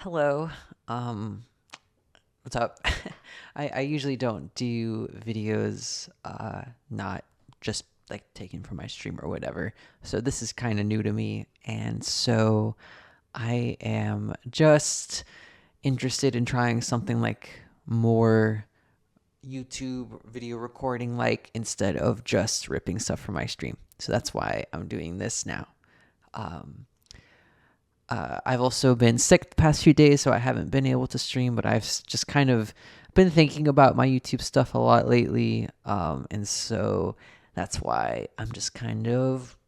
Hello. Um, what's up? I usually don't do videos, not just like taken from my stream or whatever. So this is kind of new to me. And so I am just interested in trying something like more YouTube video recording, like instead of just ripping stuff from my stream. So that's why I'm doing this now. Um, I've also been sick the past few days, so I haven't been able to stream, but I've just kind of been thinking about my YouTube stuff a lot lately. And so that's why I'm just kind of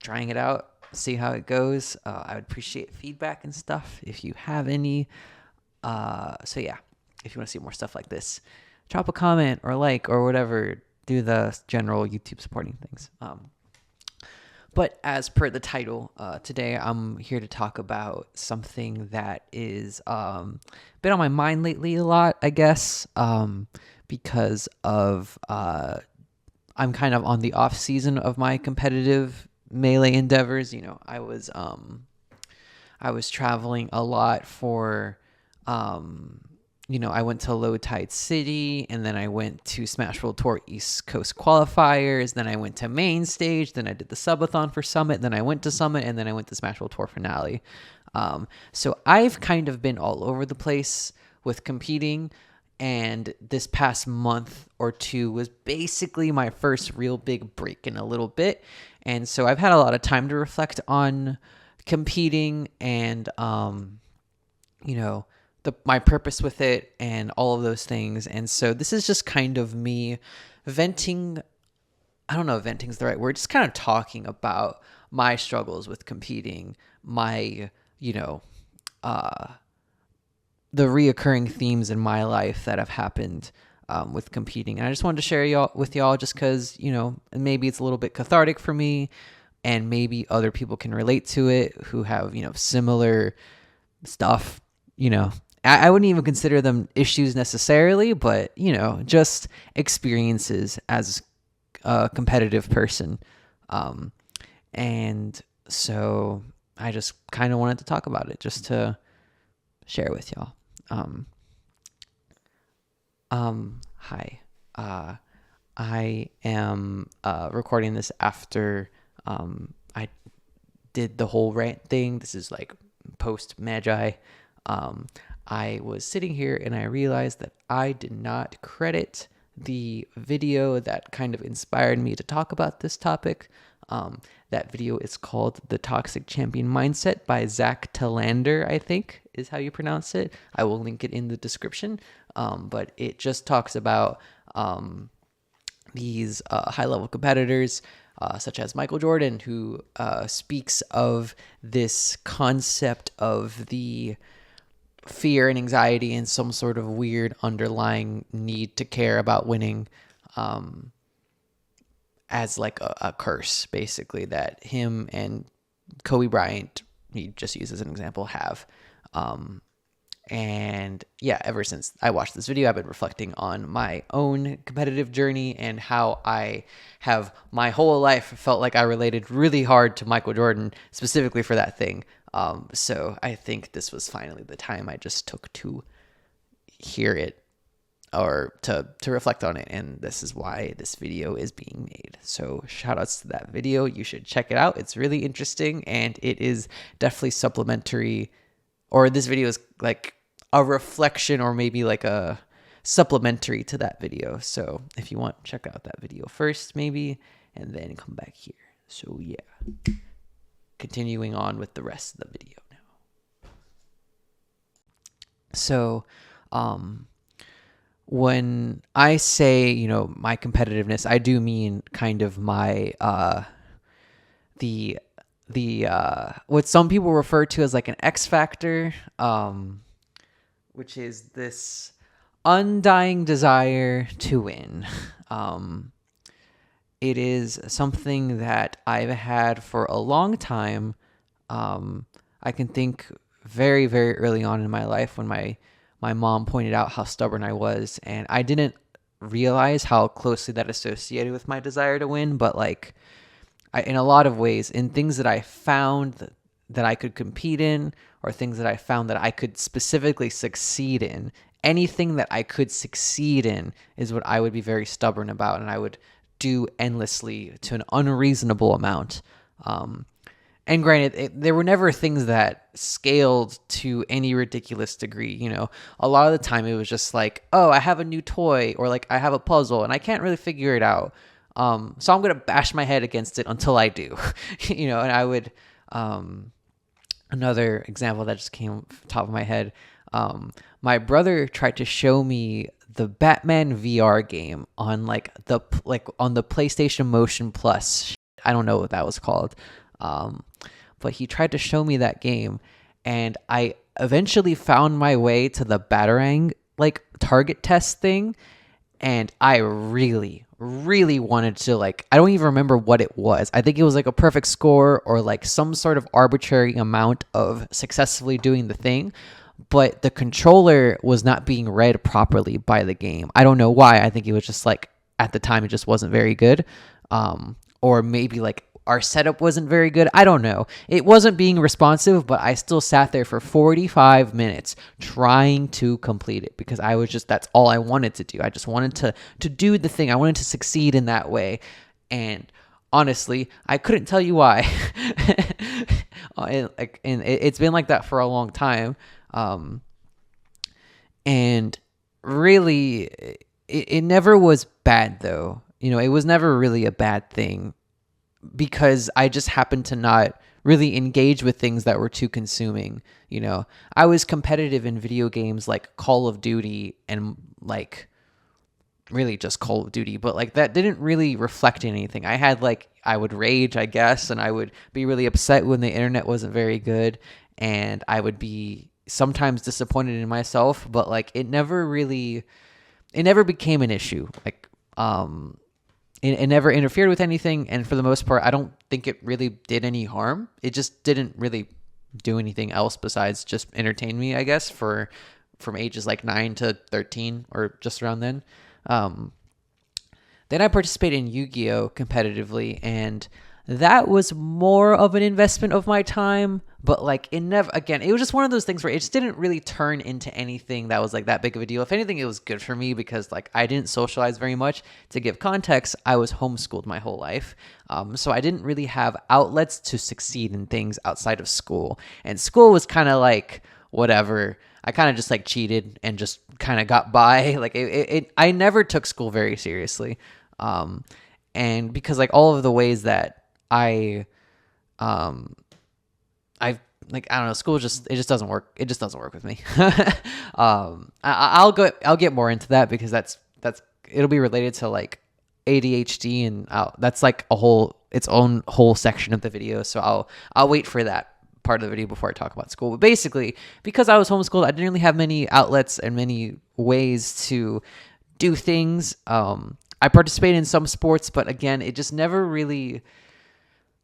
trying it out, see how it goes. I would appreciate feedback and stuff if you have any. So yeah, if you want to see more stuff like this, drop a comment or like or whatever. Do the general YouTube supporting things. But as per the title, today I'm here to talk about something that is been on my mind lately a lot, I guess, because of I'm kind of on the off season of my competitive melee endeavors. I was traveling a lot for I went to Low Tide City, and then I went to Smash World Tour East Coast qualifiers. Then I went to main stage. Then I did the subathon for Summit. Then I went to Summit, and then I went to Smash World Tour finale. So I've kind of been all over the place with competing, and this past month or two was basically my first real big break in a little bit. And so I've had a lot of time to reflect on competing and my purpose with it and all of those things. And so this is just kind of me venting. I don't know if venting is the right word, just kind of talking about my struggles with competing, my, the reoccurring themes in my life that have happened with competing. And I just wanted to share with y'all just because, maybe it's a little bit cathartic for me and maybe other people can relate to it who have, similar stuff, I wouldn't even consider them issues necessarily, but, just experiences as a competitive person. And so I just kind of wanted to talk about it just to share with y'all. Hi. I am recording this after I did the whole rant thing. This is like post Magi. I was sitting here and I realized that I did not credit the video that kind of inspired me to talk about this topic. That video is called The Toxic Champion Mindset by Zach Talander, I think is how you pronounce it. I will link it in the description. But it just talks about these high-level competitors, such as Michael Jordan, who speaks of this concept of the fear and anxiety and some sort of weird underlying need to care about winning as like a curse, basically, that him and Kobe Bryant, he just used as an example, have. And yeah, ever since I watched this video, I've been reflecting on my own competitive journey and how I have my whole life felt like I related really hard to Michael Jordan specifically for that thing. So I think this was finally the time I just took to hear it or to reflect on it. And this is why this video is being made. So shout outs to that video. You should check it out. It's really interesting and it is definitely supplementary, or this video is like a reflection or maybe like a supplementary to that video. So if you want, check out that video first maybe, and then come back here. So yeah, continuing on with the rest of the video now. So when I say, my competitiveness, I do mean kind of my the what some people refer to as like an X factor, which is this undying desire to win. It is something that I've had for a long time. I can think very, very early on in my life when my mom pointed out how stubborn I was, and I didn't realize how closely that associated with my desire to win, but in a lot of ways, in things that I found that I could compete in or things that I found that I could specifically succeed in. Anything that I could succeed in is what I would be very stubborn about, and I would do endlessly to an unreasonable amount. And granted, there were never things that scaled to any ridiculous degree. You know, a lot of the time it was just like, oh, I have a new toy, or like I have a puzzle and I can't really figure it out. So I'm going to bash my head against it until I do, you know, and I would, another example that just came off the top of my head. My brother tried to show me the Batman VR game on on the PlayStation Motion Plus. I don't know what that was called. But he tried to show me that game, and I eventually found my way to the Batarang like target test thing, and I really, really wanted to I don't even remember what it was. I think it was like a perfect score or like some sort of arbitrary amount of successfully doing the thing, but the controller was not being read properly by the game. I don't know why. I think it was just like at the time it just wasn't very good. Or maybe like our setup wasn't very good. I don't know. It wasn't being responsive, but I still sat there for 45 minutes trying to complete it because I was just, that's all I wanted to do. I just wanted to do the thing. I wanted to succeed in that way. And honestly, I couldn't tell you why. And it's been like that for a long time. And really, it never was bad though. You know, it was never really a bad thing, because I just happened to not really engage with things that were too consuming. You know, I was competitive in video games like Call of Duty and like really just Call of Duty, but like that didn't really reflect anything. I would rage, I guess, and I would be really upset when the internet wasn't very good, and I would be sometimes disappointed in myself, but like it never became an issue. It never interfered with anything, and for the most part, I don't think it really did any harm. It just didn't really do anything else besides just entertain me, I guess, from ages like 9 to 13 or just around then. Then I participated in Yu-Gi-Oh! Competitively, and that was more of an investment of my time, but like it was just one of those things where it just didn't really turn into anything that was like that big of a deal. If anything, it was good for me because like I didn't socialize very much. To give context, I was homeschooled my whole life. So I didn't really have outlets to succeed in things outside of school, and school was kind of like whatever. I kind of just like cheated and just kind of got by. Like I never took school very seriously. And because like all of the ways that I don't know, school it just doesn't work. It just doesn't work with me. I'll get more into that because it'll be related to like ADHD, and that's like its own whole section of the video. So I'll wait for that part of the video before I talk about school. But basically, because I was homeschooled, I didn't really have many outlets and many ways to do things. I participated in some sports, but again, it just never really,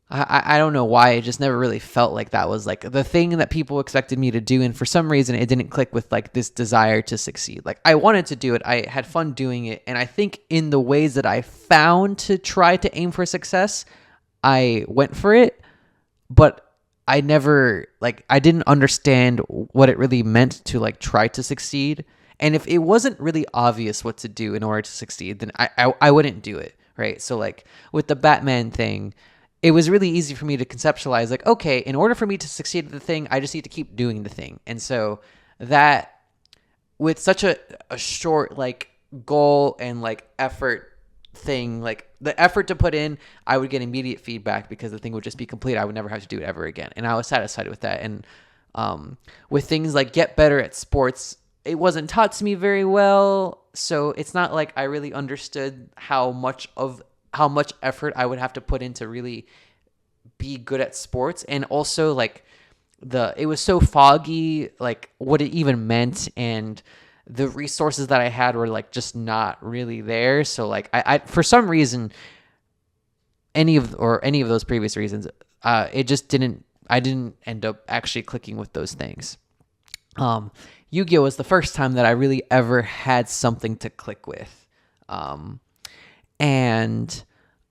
I don't know why, it just never really felt like that was like the thing that people expected me to do. And for some reason, it didn't click with like this desire to succeed. Like I wanted to do it. I had fun doing it. And I think in the ways that I found to try to aim for success, I went for it, but I never, I didn't understand what it really meant to like try to succeed. And if it wasn't really obvious what to do in order to succeed, then I wouldn't do it, right? So like with the Batman thing, it was really easy for me to conceptualize like, okay, in order for me to succeed at the thing, I just need to keep doing the thing. And so that with such a short like goal and like effort thing, like the effort to put in, I would get immediate feedback because the thing would just be complete. I would never have to do it ever again. And I was satisfied with that. And with things like get better at sports, it wasn't taught to me very well. So it's not like I really understood how much effort I would have to put in to really be good at sports. And also like it was so foggy, like what it even meant. And the resources that I had were like just not really there. So like I for some reason, any of those previous reasons, I didn't end up actually clicking with those things. Yu-Gi-Oh! Was the first time that I really ever had something to click with. And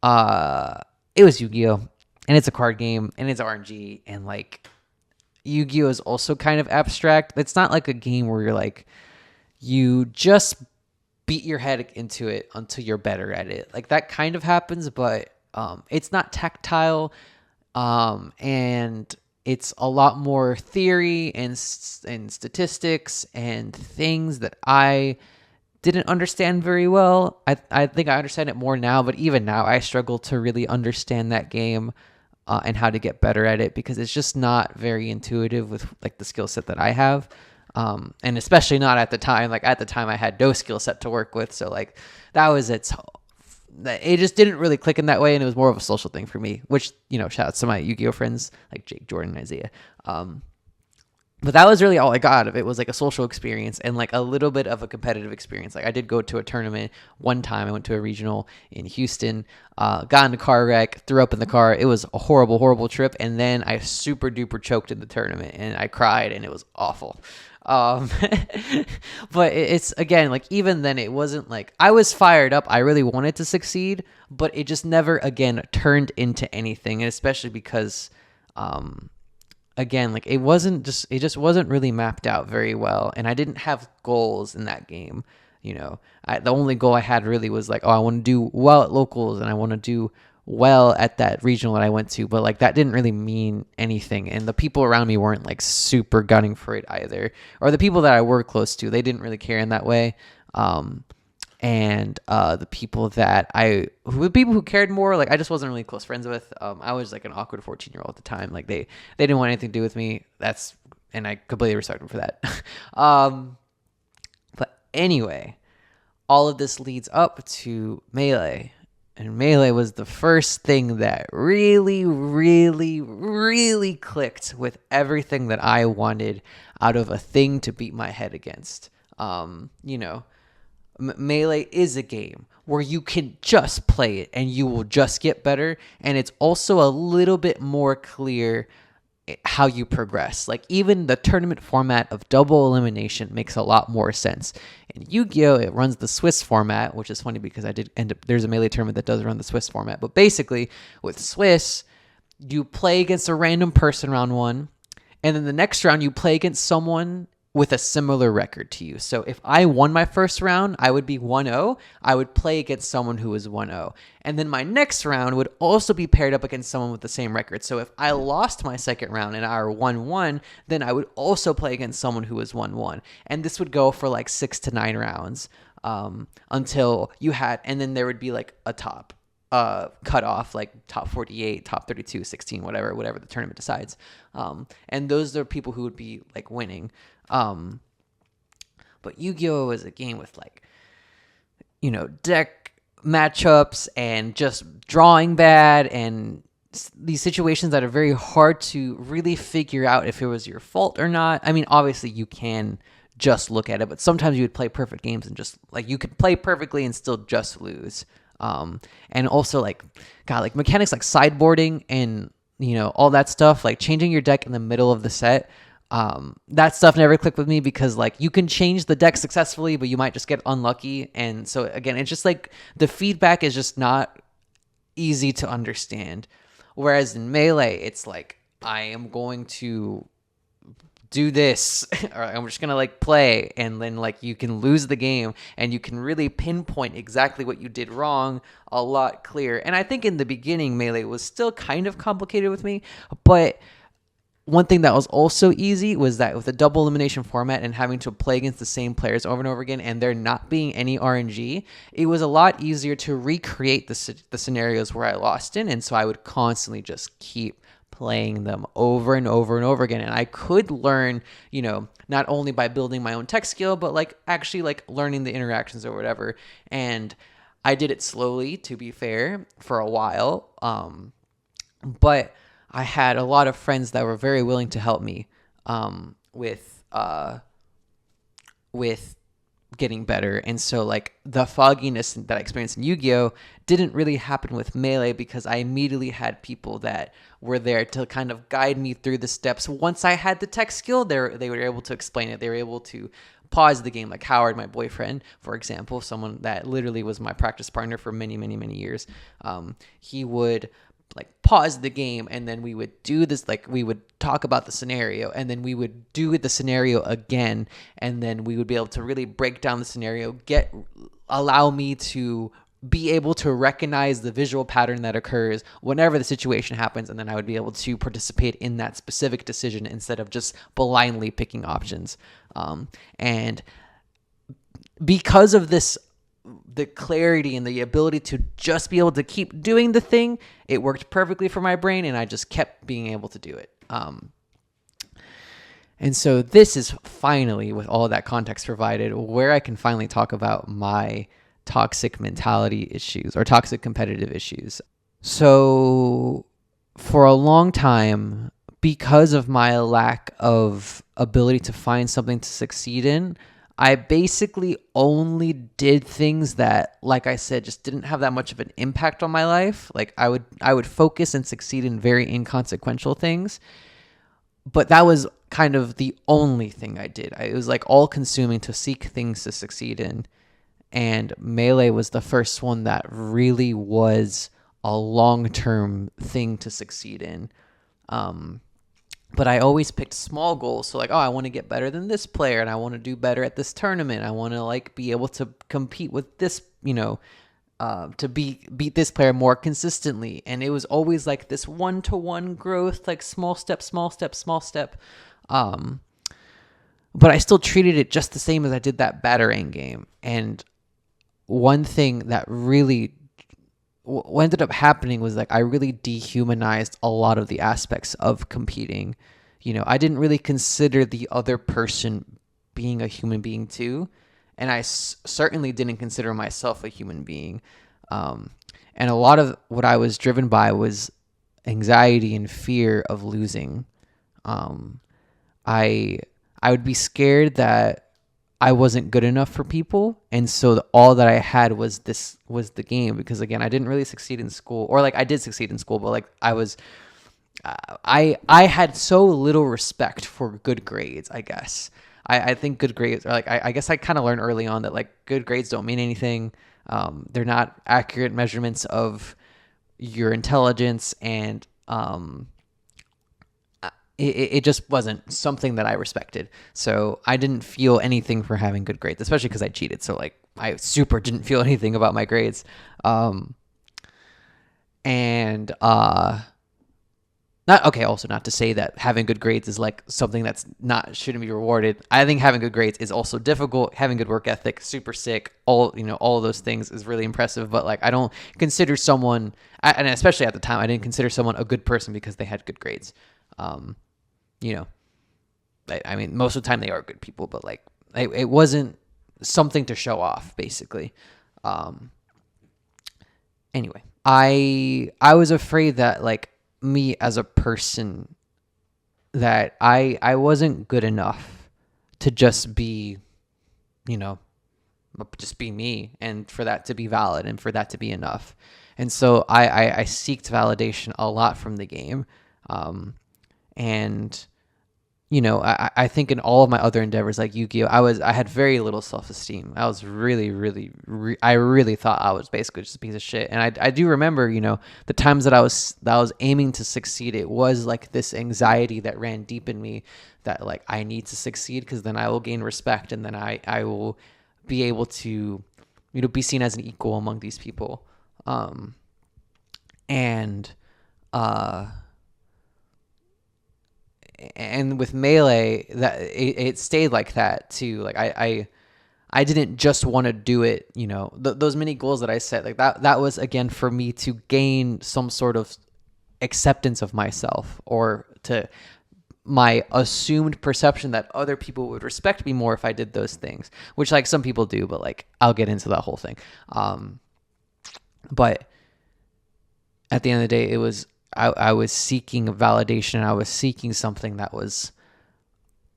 it was Yu-Gi-Oh! And it's a card game and it's RNG, and like Yu-Gi-Oh is also kind of abstract. It's not like a game where you're like, you just beat your head into it until you're better at it. Like that kind of happens, but it's not tactile, and it's a lot more theory and statistics and things that I didn't understand very well. I think I understand it more now, but even now I struggle to really understand that game, and how to get better at it, because it's just not very intuitive with like the skill set that I have. And especially not at the time. Like at the time I had no skill set to work with. So like that was it just didn't really click in that way. And it was more of a social thing for me, which, shout out to my Yu-Gi-Oh friends like Jake, Jordan, and Isaiah. But that was really all I got out of it, was like a social experience and like a little bit of a competitive experience. Like I did go to a tournament one time. I went to a regional in Houston, got in a car wreck, threw up in the car. It was a horrible, horrible trip. And then I super duper choked in the tournament and I cried and it was awful. But it's again, like even then it wasn't like I was fired up. I really wanted to succeed, but it just never again turned into anything. And especially because, again, like it just wasn't really mapped out very well. And I didn't have goals in that game. The only goal I had really was like, oh, I want to do well at locals and I want to do well at that regional that I went to, but like that didn't really mean anything. And the people around me weren't like super gunning for it either. Or the people that I were close to, they didn't really care in that way. And the people who cared more, like I just wasn't really close friends with. I was like an awkward 14-year-old at the time. Like they didn't want anything to do with me. And I completely respect them for that. But anyway, all of this leads up to Melee. And Melee was the first thing that really, really, really clicked with everything that I wanted out of a thing to beat my head against. Melee is a game where you can just play it and you will just get better. And it's also a little bit more clear how you progress. Like even the tournament format of double elimination makes a lot more sense. In Yu-Gi-Oh, it runs the Swiss format, which is funny because I did end up, there's a Melee tournament that does run the Swiss format. But basically with Swiss, you play against a random person round one, and then the next round you play against someone with a similar record to you. So if I won my first round, I would be 1-0. I would play against someone who was 1-0. And then my next round would also be paired up against someone with the same record. So if I lost my second round and I were 1-1, then I would also play against someone who was 1-1. And this would go for like 6 to 9 rounds, until you had, and then there would be like a top cut off, like top 48, top 32, 16, whatever the tournament decides. And those are people who would be like winning. But Yu-Gi-Oh is a game with like, deck matchups and just drawing bad and these situations that are very hard to really figure out if it was your fault or not. I mean, obviously you can just look at it, but sometimes you would play perfect games and just like you could play perfectly and still just lose. And also like mechanics like sideboarding and, all that stuff, like changing your deck in the middle of the set. That stuff never clicked with me because like you can change the deck successfully, but you might just get unlucky. And so again, it's just like the feedback is just not easy to understand. Whereas in Melee, it's like, I am going to do this, or I'm just going to like play. And then like you can lose the game and you can really pinpoint exactly what you did wrong a lot clearer. And I think in the beginning, Melee was still kind of complicated with me, but one thing that was also easy was that with the double elimination format and having to play against the same players over and over again and there not being any RNG, it was a lot easier to recreate the scenarios where I lost in. And so I would constantly just keep playing them over and over and over again. And I could learn, not only by building my own tech skill, but like actually like learning the interactions or whatever. And I did it slowly, to be fair, for a while. But I had a lot of friends that were very willing to help me with getting better. And so like the fogginess that I experienced in Yu-Gi-Oh didn't really happen with Melee because I immediately had people that were there to kind of guide me through the steps. Once I had the tech skill, they were able to explain it. They were able to pause the game, like Howard, my boyfriend, for example, someone that literally was my practice partner for many, many, many years. He would like pause the game, and then we would do this, like we would talk about the scenario, and then we would do the scenario again, and then we would be able to really break down the scenario, allow me to be able to recognize the visual pattern that occurs whenever the situation happens, and then I would be able to participate in that specific decision instead of just blindly picking options. And because of this, the clarity and the ability to just be able to keep doing the thing, it worked perfectly for my brain, and I just kept being able to do it. And so this is finally, with all that context provided, where I can finally talk about my toxic mentality issues or toxic competitive issues. So for a long time, because of my lack of ability to find something to succeed in, I basically only did things that, like I said, just didn't have that much of an impact on my life. Like I would focus and succeed in very inconsequential things, but that was kind of the only thing I did. It was like all consuming to seek things to succeed in. And Melee was the first one that really was a long-term thing to succeed in. But I always picked small goals. So like, oh, I want to get better than this player, and I want to do better at this tournament. I want to like be able to compete with this, to beat this player more consistently. And it was always like this one-to-one growth, like small step, small step, small step. But I still treated it just the same as I did that Batarang game. And one thing that really what ended up happening was like I really dehumanized a lot of the aspects of competing. I didn't really consider the other person being a human being too, and I certainly didn't consider myself a human being. And a lot of what I was driven by was anxiety and fear of losing. I would be scared that I wasn't good enough for people, and so all that I had was the game, because again, I didn't really succeed in school, or like I did succeed in school, but like I had so little respect for good grades, I guess. I think good grades are like, I guess I kind of learned early on that like good grades don't mean anything. They're not accurate measurements of your intelligence, and it just wasn't something that I respected. So I didn't feel anything for having good grades, especially because I cheated. So like I super didn't feel anything about my grades. Also not to say that having good grades is like something that's shouldn't be rewarded. I think having good grades is also difficult. Having good work ethic, super sick. All of those things is really impressive. But like I don't consider someone, and especially at the time, I didn't consider someone a good person because they had good grades. I mean, most of the time they are good people, but like it wasn't something to show off, basically. Anyway, I was afraid that like me as a person, that I wasn't good enough to just be, just be me, and for that to be valid and for that to be enough. And so I seeked validation a lot from the game. And I think in all of my other endeavors like Yu-Gi-Oh, I had very little self-esteem. I was I really thought I was basically just a piece of shit. And I do remember, the times that I was aiming to succeed, it was like this anxiety that ran deep in me that like I need to succeed, because then I will gain respect, and then I will be able to, be seen as an equal among these people. And with Melee, that it stayed like that too. Like I didn't just want to do it, those mini goals that I set, like that was again for me to gain some sort of acceptance of myself, or to my assumed perception that other people would respect me more if I did those things, which like some people do, but like I'll get into that whole thing. But at the end of the day, it was, I was seeking validation. I was seeking something that was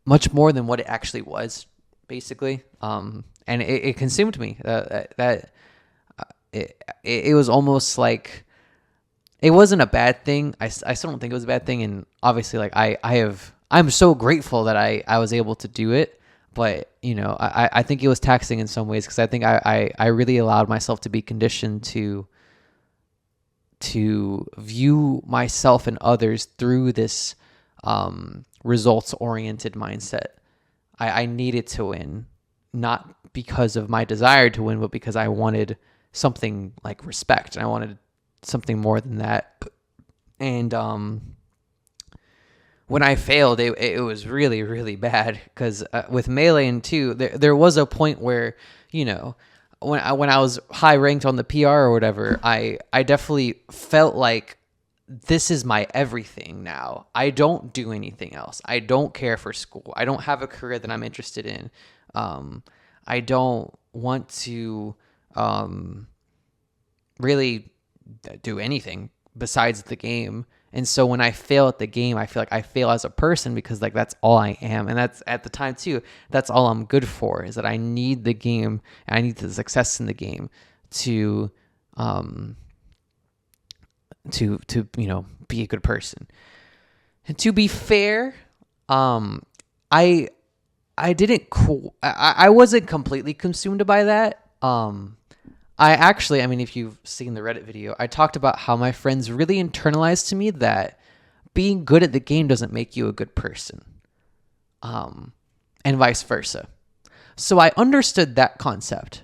much more than what it actually was, basically. And it consumed me. It was almost like, it wasn't a bad thing. I still don't think it was a bad thing. And obviously, like I'm so grateful that I was able to do it. But I think it was taxing in some ways, because I think I really allowed myself to be conditioned to to view myself and others through this results oriented mindset. I needed to win, not because of my desire to win, but because I wanted something like respect, and I wanted something more than that. And when I failed, it was really, really bad, because with Melee and 2, there was a point where, you know, when I was high ranked on the PR or whatever, I definitely felt like this is my everything now. I don't do anything else. I don't care for school. I don't have a career that I'm interested in. I don't want to really do anything besides the game. And so when I fail at the game, I feel like I fail as a person, because like that's all I am. And that's, at the time too, that's all I'm good for, is that I need the game, and I need the success in the game to you know, be a good person. And to be fair, I wasn't completely consumed by that. I mean, if you've seen the Reddit video, I talked about how my friends really internalized to me that being good at the game doesn't make you a good person, and vice versa. So I understood that concept.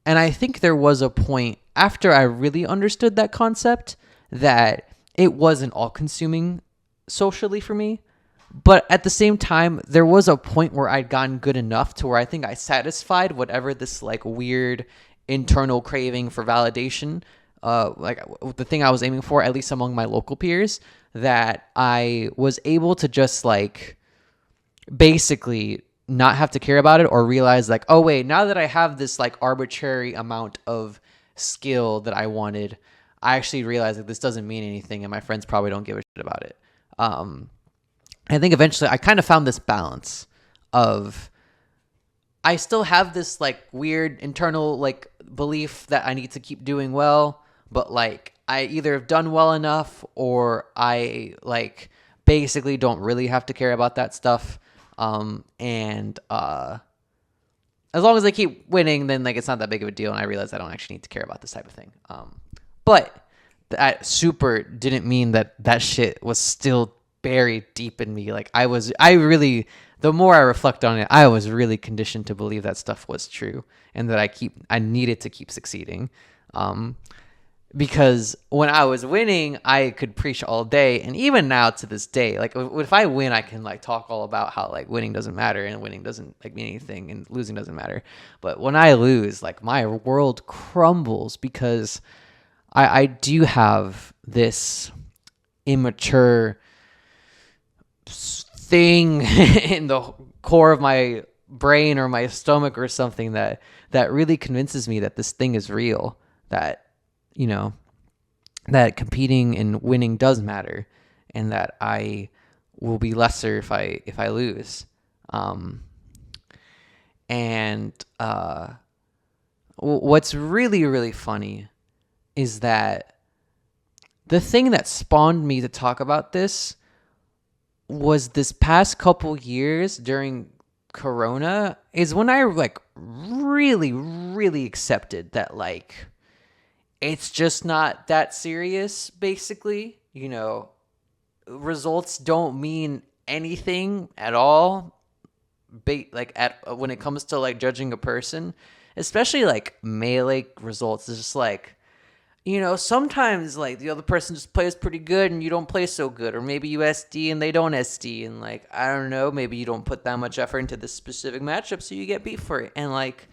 And I think there was a point after I really understood that concept that it wasn't all consuming socially for me. But at the same time, there was a point where I'd gotten good enough to where I think I satisfied whatever this like weird internal craving for validation, like the thing I was aiming for, at least among my local peers, that I was able to just like basically not have to care about it, or realize like, oh wait, now that I have this like arbitrary amount of skill that I wanted, I actually realized that this doesn't mean anything, and my friends probably don't give a shit about it. I think eventually I kind of found this balance of, I still have this like weird internal like belief that I need to keep doing well, but like I either have done well enough, or I like basically don't really have to care about that stuff. And as long as I keep winning, then like it's not that big of a deal, and I realize I don't actually need to care about this type of thing. But that super didn't mean that that shit was still buried deep in me. Like the more I reflect on it, I was really conditioned to believe that stuff was true, and that I needed to keep succeeding. Because when I was winning, I could preach all day. And even now to this day, like if I win, I can like talk all about how like winning doesn't matter, and winning doesn't like mean anything, and losing doesn't matter. But when I lose, like my world crumbles, because I do have this immature thing in the core of my brain or my stomach or something that really convinces me that this thing is real, that, you know, that competing and winning does matter, and that I will be lesser if I lose. What's really, really funny is that the thing that spawned me to talk about this was this past couple years during Corona, is when I like really, really accepted that like it's just not that serious, basically. You know, results don't mean anything at all, when it comes to like judging a person, especially like Melee results. It's just like, you know, sometimes like the other person just plays pretty good and you don't play so good, or maybe you SD and they don't SD, and like, I don't know, maybe you don't put that much effort into this specific matchup, so you get beat for it. And like,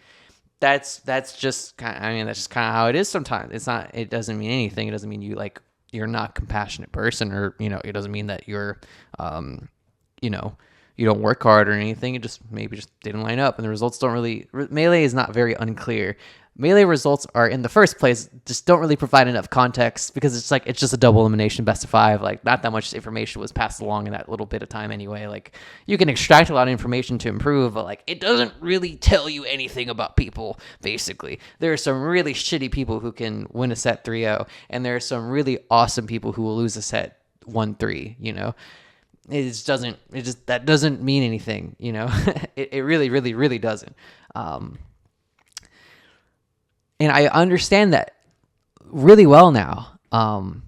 that's just kind of, I mean, that's just kind of how it is sometimes. It doesn't mean anything. It doesn't mean you're not a compassionate person, or, you know, it doesn't mean that you're, you know, you don't work hard or anything. It just maybe just didn't line up, and the results don't really, Melee is not very unclear. Melee results are, in the first place, just don't really provide enough context, because it's just a double elimination best of 5. Like, not that much information was passed along in that little bit of time anyway. Like, you can extract a lot of information to improve, but like, it doesn't really tell you anything about people, basically. There are some really shitty people who can win a set 3-0, and there are some really awesome people who will lose a set 1-3, you know? That doesn't mean anything, you know? It really, really, really doesn't. And I understand that really well now. Um,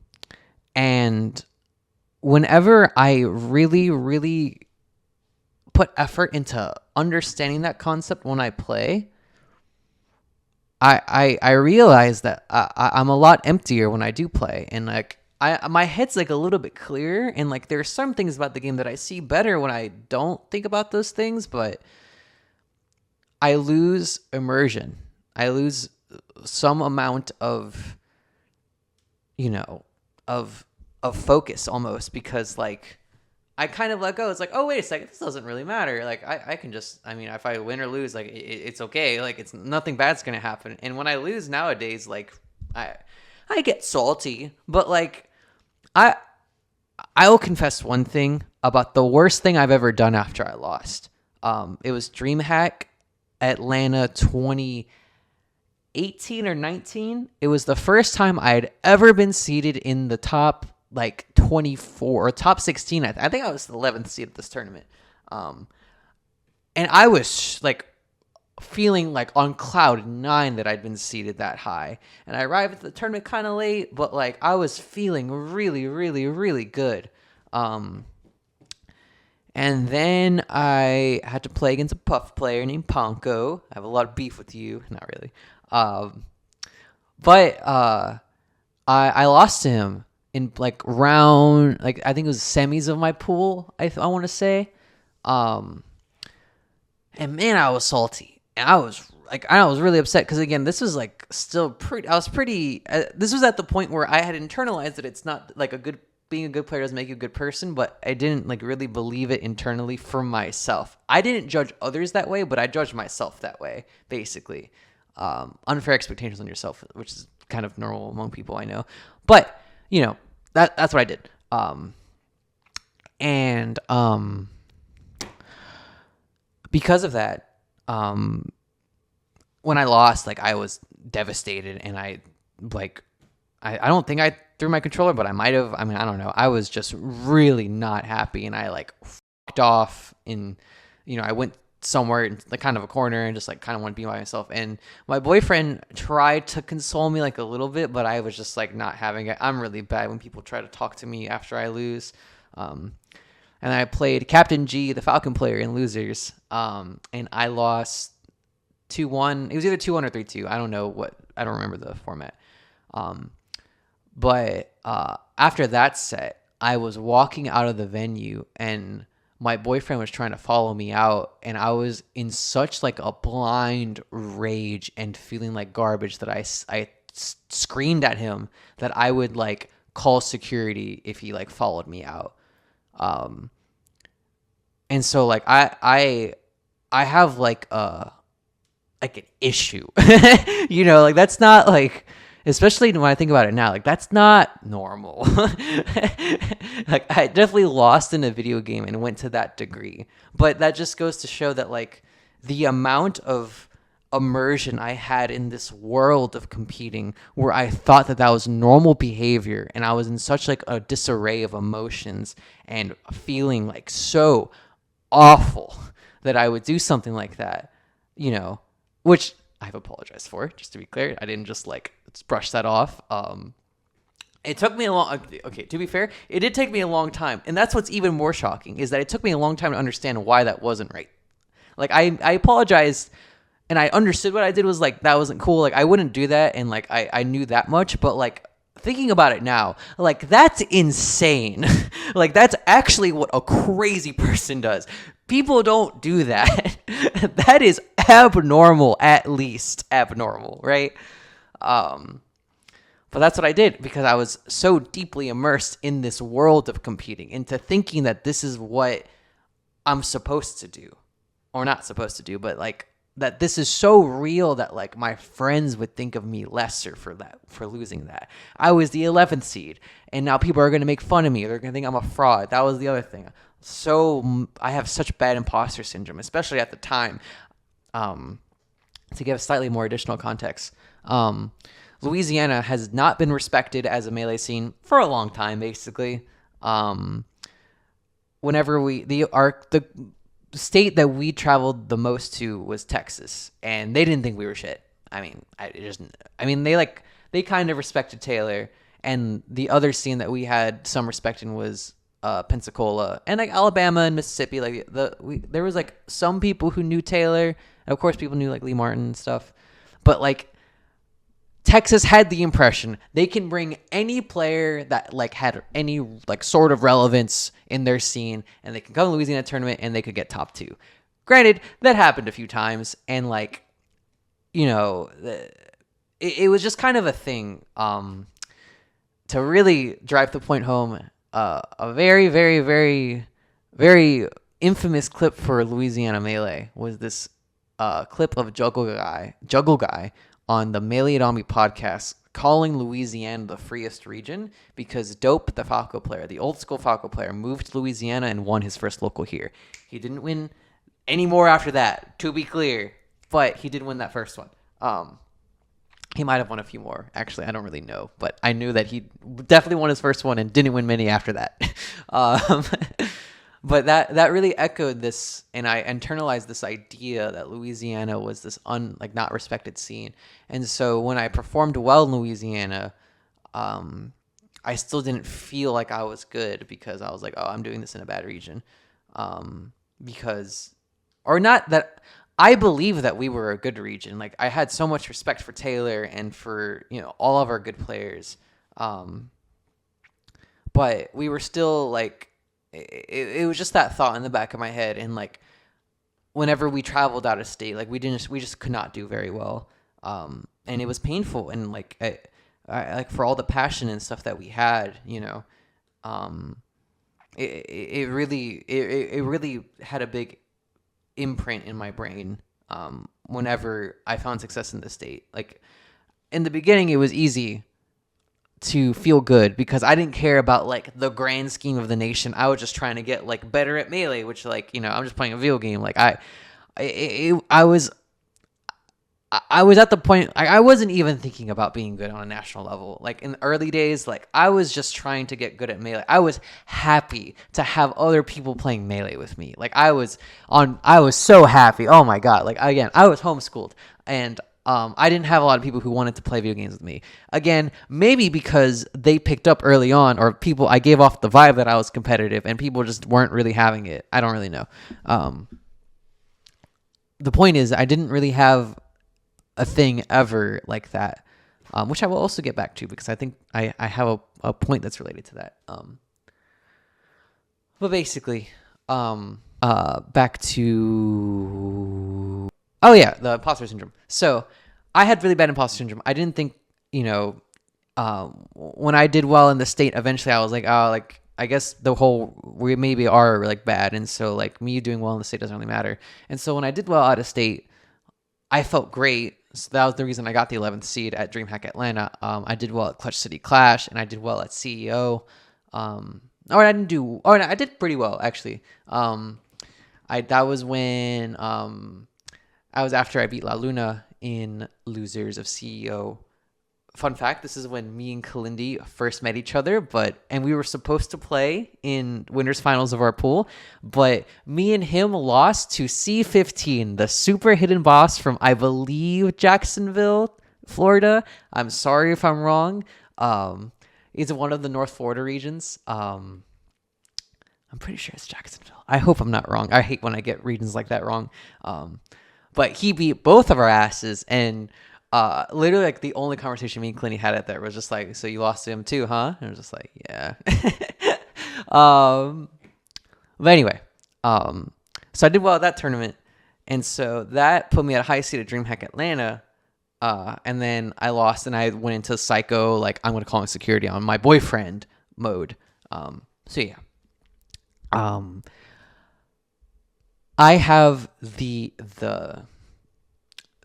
and whenever I really, really put effort into understanding that concept when I play, I realize that I'm a lot emptier when I do play, and like my head's like a little bit clearer, and like there's some things about the game that I see better when I don't think about those things, but I lose immersion. I lose some amount of, you know, of focus almost, because like I kind of let go. It's like, oh, wait a second, this doesn't really matter. Like I can just, I mean, if I win or lose, like it's okay. Like it's nothing bad's gonna happen. And when I lose nowadays, like I get salty, but like I I'll confess one thing about the worst thing I've ever done after I lost. It was DreamHack Atlanta 2018 or 19. It was the first time I had ever been seeded in the top like 24 or top 16. I think I was the 11th seed at this tournament. And I was like feeling like on cloud nine that I'd been seeded that high. And I arrived at the tournament kind of late, but like I was feeling really, really, really good. And then I had to play against a Puff player named Ponko. I have a lot of beef with you. Not really. But I lost to him in like round, like I think it was semis of my pool, I want to say. And man, I was salty. And I was really upset because, again, this was like still pretty, this was at the point where I had internalized that it's not like being a good player doesn't make you a good person, but I didn't like really believe it internally for myself. I didn't judge others that way, but I judged myself that way, basically. Unfair expectations on yourself, which is kind of normal among people I know. But, you know, that's what I did. And because of that, when I lost, like I was devastated, and I don't think I threw my controller, but I might have. I mean, I don't know. I was just really not happy, and I like fucked off. And I went somewhere in like kind of a corner and just like kind of want to be by myself. And my boyfriend tried to console me like a little bit, but I was just like not having it. I'm really bad when people try to talk to me after I lose. And I played Captain G, the Falcon player, in losers. And I lost 2-1. It was either 2-1 or 3-2. I don't know I don't remember the format. But after that set, I was walking out of the venue, and my boyfriend was trying to follow me out, and I was in such like a blind rage and feeling like garbage that I screamed at him that I would like call security if he like followed me out. And so like I have like an issue, like that's not like, especially when I think about it now, like that's not normal. Like I definitely lost in a video game and went to that degree, but that just goes to show that like the amount of immersion I had in this world of competing, where I thought that was normal behavior, and I was in such like a disarray of emotions and feeling like so awful that I would do something like that, which I've apologized for, just to be clear. I didn't just like brush that off. It took me to be fair, it did take me a long time. And that's what's even more shocking, is that it took me a long time to understand why that wasn't right. Like I apologized, and I understood what I did was like, that wasn't cool. Like I wouldn't do that. And like, I knew that much, but like thinking about it now, like that's insane. Like that's actually what a crazy person does. People don't do that. That is abnormal, at least abnormal, right? But that's what I did, because I was so deeply immersed in this world of competing, into thinking that this is what I'm supposed to do, or not supposed to do, but like that this is so real that like my friends would think of me lesser for losing that. I was the 11th seed, and now people are going to make fun of me. They're going to think I'm a fraud. That was the other thing. So I have such bad imposter syndrome, especially at the time. To give slightly more additional context, Louisiana has not been respected as a Melee scene for a long time, basically. Whenever the state that we traveled the most to was Texas, and they didn't think we were shit. I mean, they kind of respected Taylor, And the other scene that we had some respect in was Pensacola and like Alabama and Mississippi. Like there was like some people who knew Taylor, and of course people knew like Lee Martin and stuff, but like Texas had the impression they can bring any player that like had any like sort of relevance in their scene, and they can come to Louisiana tournament and they could get top 2. Granted, that happened a few times, and like, you know, it was just kind of a thing. To really drive the point home, a very, very, very, very infamous clip for Louisiana Melee was this clip of Juggle Guy on the Melee Adami podcast calling Louisiana the freest region because Dope, the Falco player, the old school Falco player, moved to Louisiana and won his first local here. He didn't win any more after that, to be clear, but he did win that first one. He might have won a few more. Actually, I don't really know, but I knew that he definitely won his first one and didn't win many after that. But that really echoed this, and I internalized this idea that Louisiana was this not respected scene. And so when I performed well in Louisiana, I still didn't feel like I was good because I was like, oh, I'm doing this in a bad region. I believe that we were a good region. Like I had so much respect for Taylor and for, all of our good players. But we were still like, it was just that thought in the back of my head. And like, whenever we traveled out of state, like we just could not do very well. And it was painful. And like, I like for all the passion and stuff that we had, it really had a big imprint in my brain whenever I found success in the state. Like in the beginning, it was easy to feel good because I didn't care about like the grand scheme of the nation. I was just trying to get like better at Melee, which like, I'm just playing a video game. Like I was at the point I wasn't even thinking about being good on a national level. Like in the early days, like I was just trying to get good at Melee. I was happy to have other people playing Melee with me. Like I was so happy. Oh my God. Like again, I was homeschooled and I didn't have a lot of people who wanted to play video games with me. Again, maybe because they picked up early on, or I gave off the vibe that I was competitive and people just weren't really having it. I don't really know. The point is I didn't really have a thing ever like that, which I will also get back to because I think I have a point that's related to that. But basically, back to the imposter syndrome. So I had really bad imposter syndrome. I didn't think, when I did well in the state, eventually I was like, oh, like I guess we maybe are like bad, and so like me doing well in the state doesn't really matter. And so when I did well out of state, I felt great. So that was the reason I got the 11th seed at DreamHack Atlanta. I did well at Clutch City Clash, and I did well at CEO. I did pretty well actually. That was when I was after I beat La Luna in Losers of CEO. Fun fact, this is when me and Kalindi first met each other, and we were supposed to play in winners finals of our pool, but me and him lost to C15, the super hidden boss from, I believe, Jacksonville, Florida. I'm sorry if I'm wrong. It's one of the North Florida regions. I'm pretty sure it's Jacksonville. I hope I'm not wrong. I hate when I get regions like that wrong. But he beat both of our asses, and literally like the only conversation me and Clinty had at there was just like, so you lost to him too, huh? And I was just like, yeah. But anyway, so I did well at that tournament, and so that put me at a high seed at DreamHack Atlanta. And then I lost, and I went into psycho, like I'm gonna call him security on my boyfriend mode. So yeah. I have the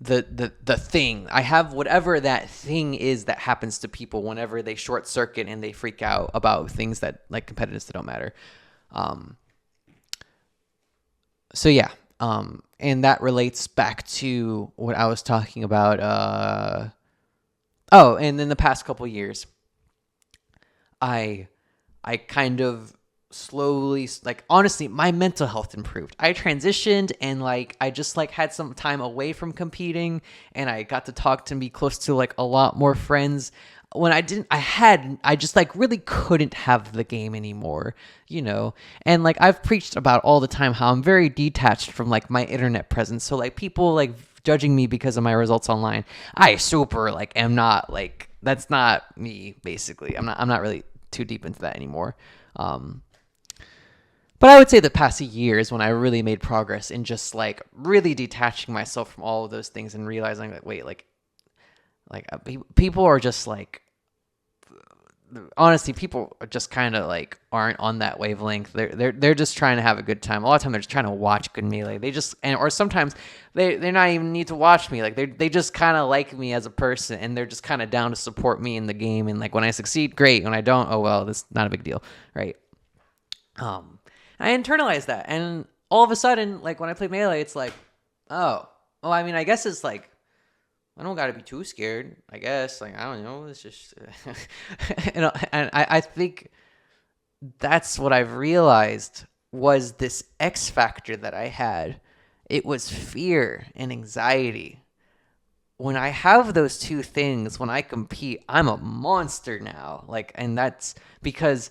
thing. I have whatever that thing is that happens to people whenever they short circuit and they freak out about things that like competitors that don't matter. So yeah. And that relates back to what I was talking about. And in the past couple years, I kind of slowly, like, honestly, my mental health improved. I transitioned, and like I just like had some time away from competing, and I got to talk to be close to like a lot more friends. when I just like really couldn't have the game anymore, you know? And like I've preached about all the time how I'm very detached from like my internet presence. So like people like judging me because of my results online, I super like am not like, that's not me basically. I'm not really too deep into that anymore. But I would say the past year is when I really made progress in just like really detaching myself from all of those things and realizing that, wait, people are just like, honestly, people are just kind of like aren't on that wavelength. They're just trying to have a good time. A lot of time they're just trying to watch good Melee. They just, or sometimes they're not even need to watch me. Like they just kind of like me as a person, and they're just kind of down to support me in the game. And like when I succeed, great. When I don't, oh well, that's not a big deal, right? I internalized that, and all of a sudden, like when I play Melee, it's like, oh, I mean, I guess it's like, I don't got to be too scared, I guess. Like, I don't know. It's just, and I think that's what I've realized was this X factor that I had. It was fear and anxiety. When I have those two things, when I compete, I'm a monster now. Like, and that's because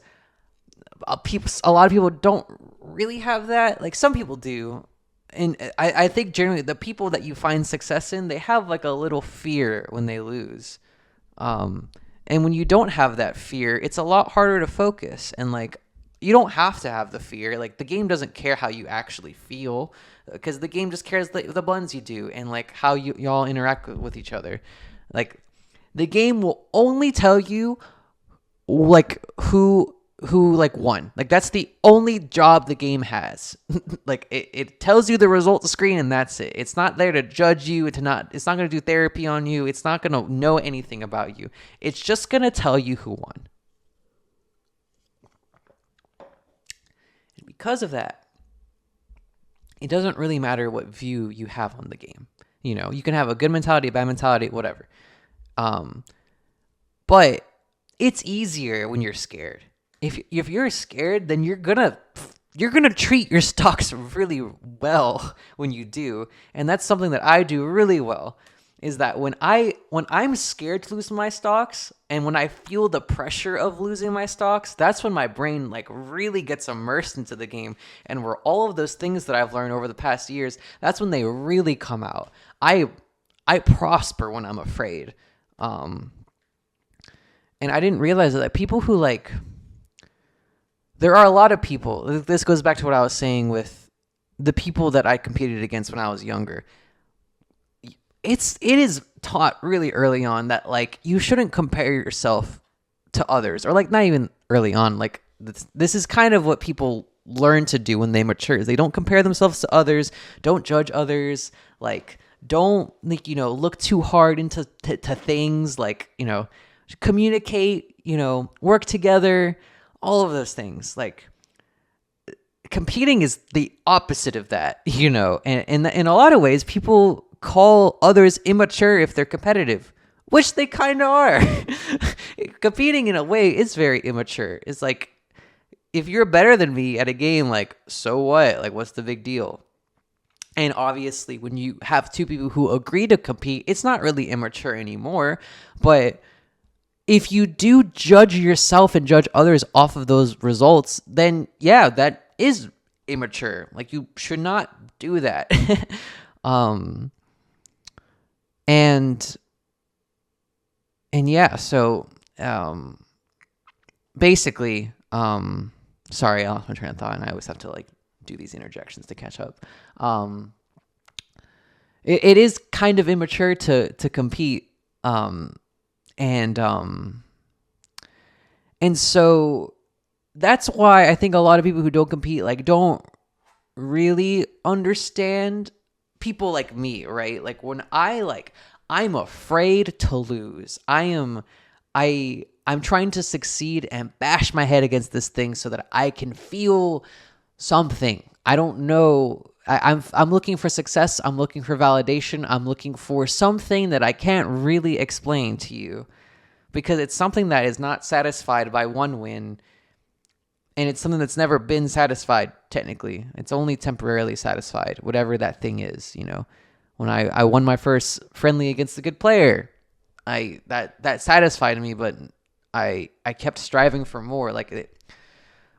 a lot of people don't really have that. Like some people do. And I think generally the people that you find success in, they have like a little fear when they lose. And when you don't have that fear, it's a lot harder to focus. And like, you don't have to have the fear. Like the game doesn't care how you actually feel, because the game just cares the buttons you do and like how y'all interact with each other. Like the game will only tell you like who like won. Like that's the only job the game has. Like it tells you the result screen and that's it. It's not there to judge you, it's not going to do therapy on you. It's not going to know anything about you. It's just going to tell you who won. And because of that, it doesn't really matter what view you have on the game. You know, you can have a good mentality, a bad mentality, whatever. But it's easier when you're scared. If you're scared, then you're gonna treat your stocks really well when you do, and that's something that I do really well. Is that when I'm scared to lose my stocks, and when I feel the pressure of losing my stocks, that's when my brain like really gets immersed into the game, and where all of those things that I've learned over the past years, that's when they really come out. I prosper when I'm afraid, and I didn't realize that people who like. There are a lot of people. This goes back to what I was saying with the people that I competed against when I was younger. It is taught really early on that like you shouldn't compare yourself to others, or like not even early on. Like this is kind of what people learn to do when they mature. They don't compare themselves to others. Don't judge others. Like don't like look too hard into to things. Like communicate. Work together. All of those things. Like competing is the opposite of that, and in a lot of ways, people call others immature if they're competitive, which they kind of are. Competing in a way is very immature. It's like, if you're better than me at a game, like, so what? Like, what's the big deal? And obviously, when you have two people who agree to compete, it's not really immature anymore, but if you do judge yourself and judge others off of those results, then yeah, that is immature. Like you should not do that. And yeah, so basically, sorry, I lost my train of thought, and I always have to like do these interjections to catch up. It is kind of immature to compete. And so that's why I think a lot of people who don't compete, like, don't really understand people like me, right? Like when I'm afraid to lose. I'm trying to succeed and bash my head against this thing so that I can feel something. I don't know. I'm looking for success. I'm looking for validation. I'm looking for something that I can't really explain to you, because it's something that is not satisfied by one win, and it's something that's never been satisfied technically. It's only temporarily satisfied, whatever that thing is. When I won my first friendly against a good player, that satisfied me, but I kept striving for more.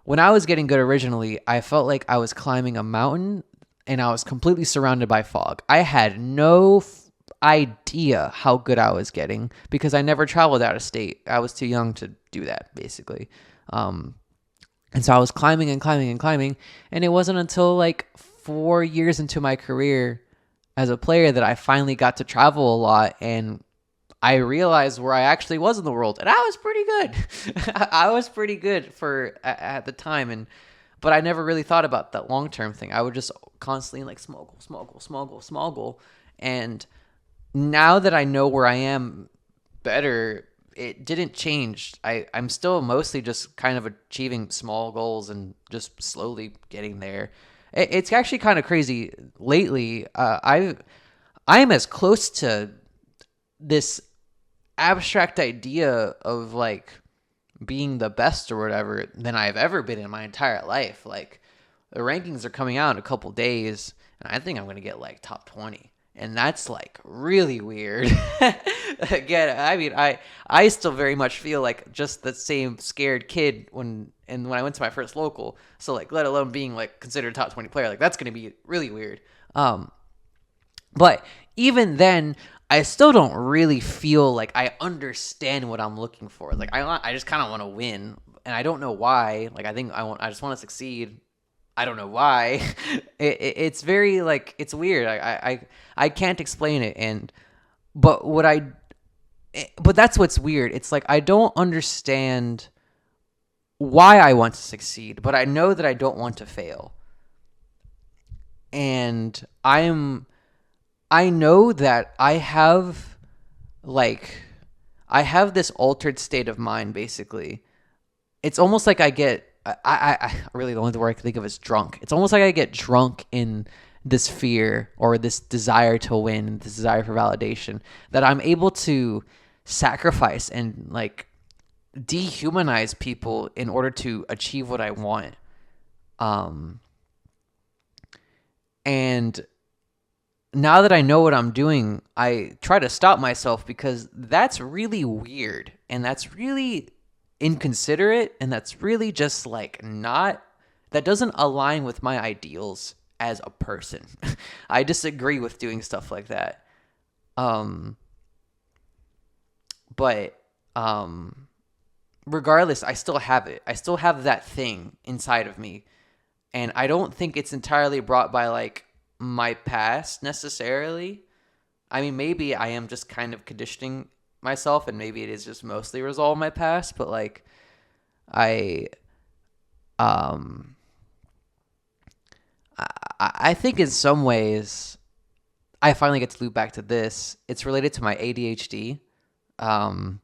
When I was getting good originally, I felt like I was climbing a mountain and I was completely surrounded by fog. I had no idea how good I was getting because I never traveled out of state. I was too young to do that, basically. And so I was climbing and climbing and climbing, and it wasn't until like 4 years into my career as a player that I finally got to travel a lot, and I realized where I actually was in the world, and I was pretty good. I was pretty good for at the time, but I never really thought about that long term thing. I would just constantly like small goal, small goal, small goal, small goal, and now that I know where I am better, it didn't change. I'm still mostly just kind of achieving small goals and just slowly getting there. It's actually kind of crazy. Lately, I am as close to this abstract idea of like being the best or whatever than I've ever been in my entire life. Like the rankings are coming out in a couple days, and I think I'm gonna get like top 20. And that's like really weird. Again, I mean, I still very much feel like just the same scared kid when I went to my first local. So like, let alone being like considered a top 20 player, like that's gonna be really weird. But even then, I still don't really feel like I understand what I'm looking for. Like I just kind of want to win, and I don't know why. Like I just want to succeed. I don't know why. It's very like it's weird. I can't explain it, but that's what's weird. It's like I don't understand why I want to succeed, but I know that I don't want to fail. And I know that I have this altered state of mind, basically. It's almost like I really, the only word I can think of is drunk. It's almost like I get drunk in this fear or this desire to win, this desire for validation, that I'm able to sacrifice and like dehumanize people in order to achieve what I want. And now that I know what I'm doing, I try to stop myself because that's really weird and that's really inconsiderate, and that's really just like that doesn't align with my ideals as a person. I disagree with doing stuff like that. But regardless, I still have it. I still have that thing inside of me, and I don't think it's entirely brought by like my past necessarily. I mean, maybe I am just kind of conditioning myself, and maybe it is just mostly resolved my past, but like I think in some ways I finally get to loop back to this. It's related to my ADHD. I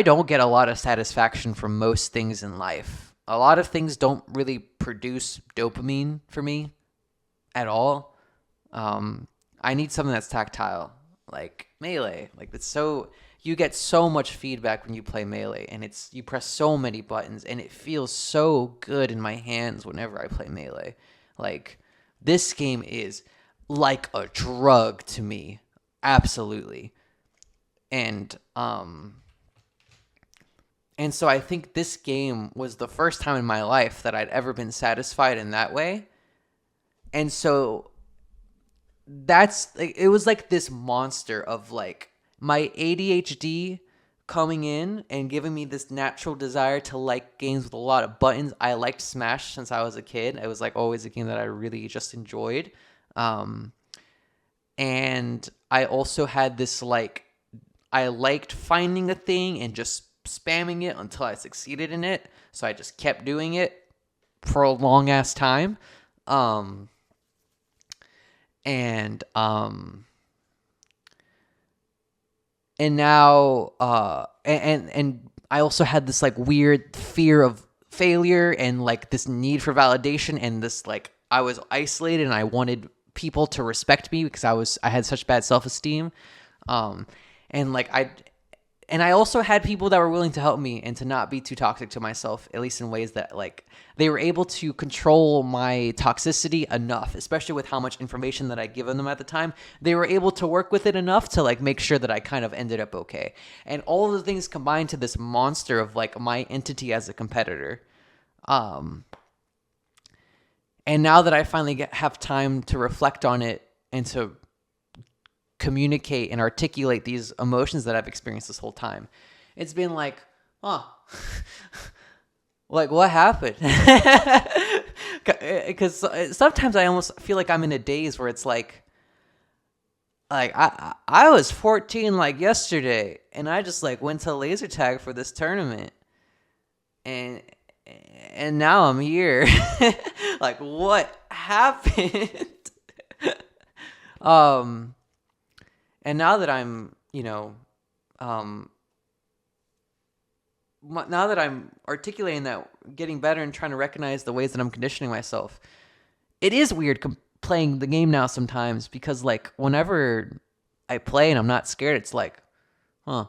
don't get a lot of satisfaction from most things in life. A lot of things don't really produce dopamine for me at all. I need something that's tactile, like Melee. Like you get so much feedback when you play Melee, and you press so many buttons, and it feels so good in my hands whenever I play Melee. Like this game is like a drug to me, absolutely. And so I think this game was the first time in my life that I'd ever been satisfied in that way. And so it was like this monster of like my ADHD coming in and giving me this natural desire to like games with a lot of buttons. I liked Smash since I was a kid. It was like always a game that I really just enjoyed. And I also had this like, I liked finding a thing and just spamming it until I succeeded in it. So I just kept doing it for a long ass time. And now and I also had this like weird fear of failure and like this need for validation, and this like I was isolated and I wanted people to respect me because I had such bad self-esteem. And like and I also had people that were willing to help me and to not be too toxic to myself, at least in ways that like they were able to control my toxicity enough, especially with how much information that I'd given them at the time. They were able to work with it enough to like make sure that I kind of ended up okay. And all of the things combined to this monster of like my entity as a competitor. And now that I finally have time to reflect on it and to communicate and articulate these emotions that I've experienced this whole time, it's been like, huh, like what happened? Because sometimes I almost feel like I'm in a daze where it's like I was 14 like yesterday, and I just like went to laser tag for this tournament, and now I'm here. Like what happened? And now that I'm, now that I'm articulating that, getting better and trying to recognize the ways that I'm conditioning myself, it is weird playing the game now sometimes, because like whenever I play and I'm not scared, it's like, huh,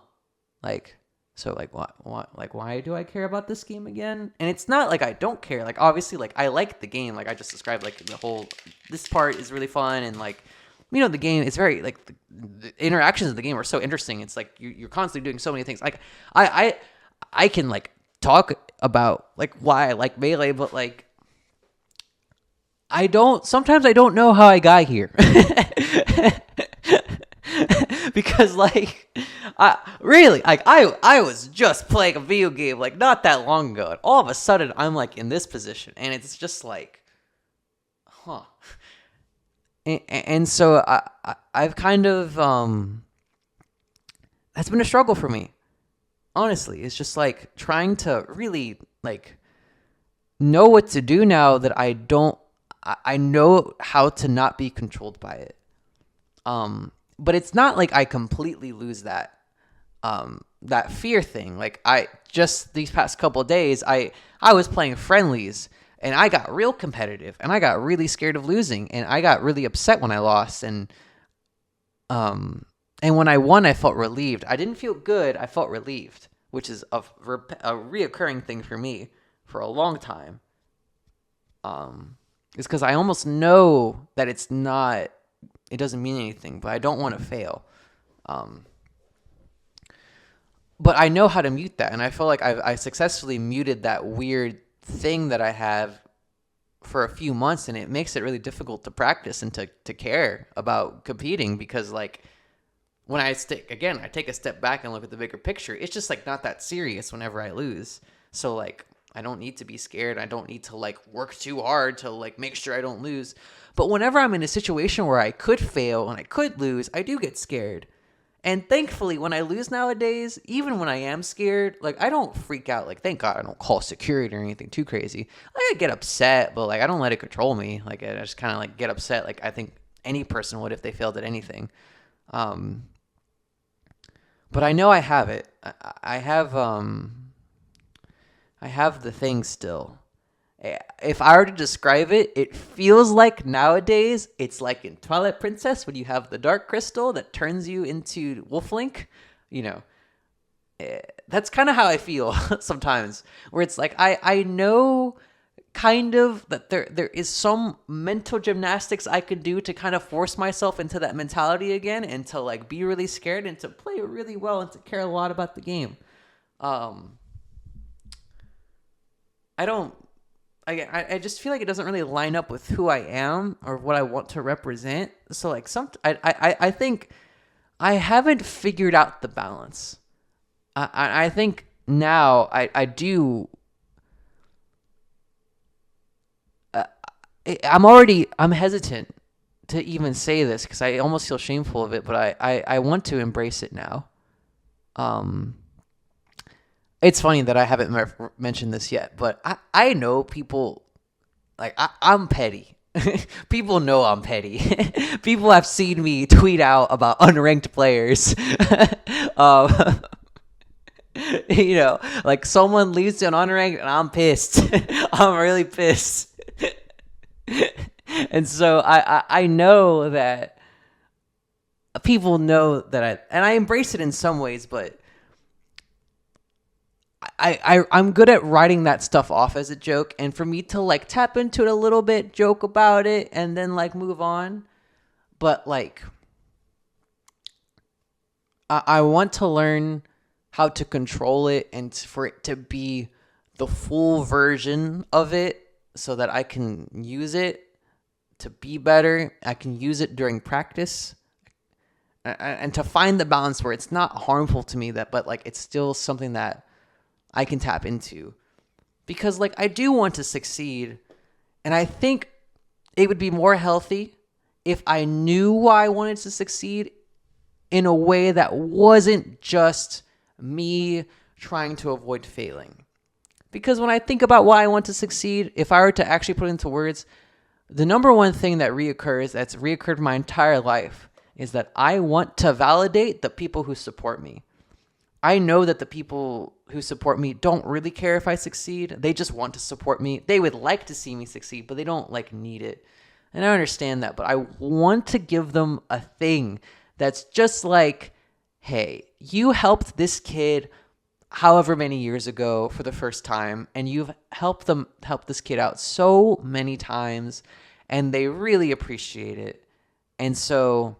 like, so like what, like why do I care about this game again? And it's not like I don't care. Like obviously, like I like the game. Like I just described, like this part is really fun, and like, the game is very like the interactions of the game are so interesting. It's like you're constantly doing so many things. Like I can like talk about like why I like Melee, but like sometimes I don't know how I got here. Because like I was just playing a video game like not that long ago, and all of a sudden I'm like in this position, and it's just like, huh. And so I've kind of that's been a struggle for me, honestly. It's just like trying to really like know what to do now that I know how to not be controlled by it. But it's not like I completely lose that fear thing. Like I just these past couple of days I was playing friendlies, and I got real competitive, and I got really scared of losing, and I got really upset when I lost, and when I won, I felt relieved. I didn't feel good. I felt relieved, which is a reoccurring thing for me for a long time. It's because I almost know that it doesn't mean anything, but I don't want to fail. But I know how to mute that, and I feel like I successfully muted that weird thing that I have for a few months, and it makes it really difficult to practice and to care about competing, because like when I take a step back and look at the bigger picture, it's just like not that serious whenever I lose. So like I don't need to be scared. I don't need to like work too hard to like make sure I don't lose. But whenever I'm in a situation where I could fail and I could lose, I do get scared. And thankfully, when I lose nowadays, even when I am scared, like I don't freak out. Like thank God I don't call security or anything too crazy. Like I get upset, but like I don't let it control me. Like I just kind of like get upset, like I think any person would if they failed at anything. But I know I have it. I have the thing still. If I were to describe it, it feels like nowadays it's like in Twilight Princess when you have the dark crystal that turns you into Wolf-Link. That's kind of how I feel sometimes, where it's like I know kind of that there is some mental gymnastics I could do to kind of force myself into that mentality again, and to like be really scared and to play really well and to care a lot about the game. I just feel like it doesn't really line up with who I am or what I want to represent. So like I think I haven't figured out the balance. I think now I do. I'm hesitant to even say this because I almost feel shameful of it, but I want to embrace it now. It's funny that I haven't mentioned this yet, but I know people, like, I'm petty. People know I'm petty. People have seen me tweet out about unranked players. Like someone leaves to an unranked and I'm pissed. I'm really pissed. And so I know that people know that I embrace it in some ways, but I'm good at writing that stuff off as a joke, and for me to like tap into it a little bit, joke about it, and then like move on. But like I want to learn how to control it and for it to be the full version of it so that I can use it to be better. I can use it during practice and to find the balance where it's not harmful to me but like it's still something that I can tap into, because like I do want to succeed, and I think it would be more healthy if I knew why I wanted to succeed in a way that wasn't just me trying to avoid failing. Because when I think about why I want to succeed, if I were to actually put it into words, the number one thing that that's reoccurred my entire life, is that I want to validate the people who support me. I know that the people who support me don't really care if I succeed. They just want to support me. They would like to see me succeed, but they don't like need it. And I understand that, but I want to give them a thing that's just like, hey, you helped this kid however many years ago for the first time, and you've helped this kid out so many times, and they really appreciate it. And so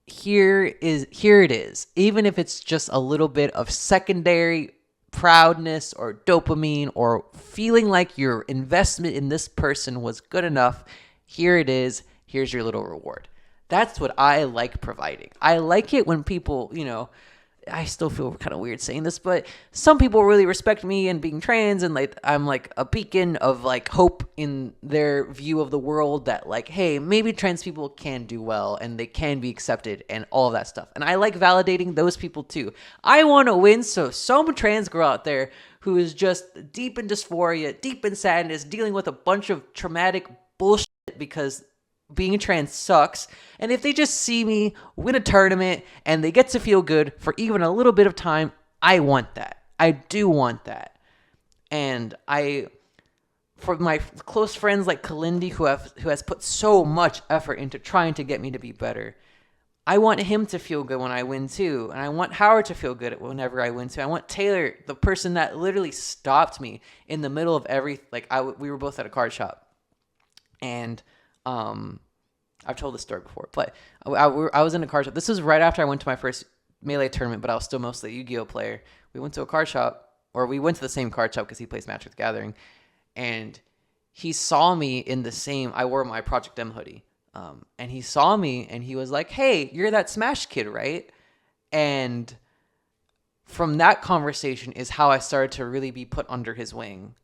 here it is. Even if it's just a little bit of secondary proudness or dopamine or feeling like your investment in this person was good enough, here it is. Here's your little reward. That's what I like providing. I like it when people, I still feel kind of weird saying this, but some people really respect me and being trans, and like I'm like a beacon of like hope in their view of the world, that like, hey, maybe trans people can do well and they can be accepted and all of that stuff. And I like validating those people too. I want to win, so some trans girl out there who is just deep in dysphoria, deep in sadness, dealing with a bunch of traumatic bullshit because being trans sucks, and if they just see me win a tournament and they get to feel good for even a little bit of time, I want that. I do want that. And for my close friends like Kalindi, who has put so much effort into trying to get me to be better, I want him to feel good when I win too, and I want Howard to feel good whenever I win too. I want Taylor, the person that literally stopped me in the middle of we were both at a card shop, and I've told this story before, but I was in a card shop. This was right after I went to my first Melee tournament, but I was still mostly a Yu-Gi-Oh player. We went to a card shop, or we went to the same card shop because he plays Magic the Gathering, and he saw me in the same, I wore my Project M hoodie, and he saw me and he was like, hey, you're that Smash kid, right? And from that conversation is how I started to really be put under his wing.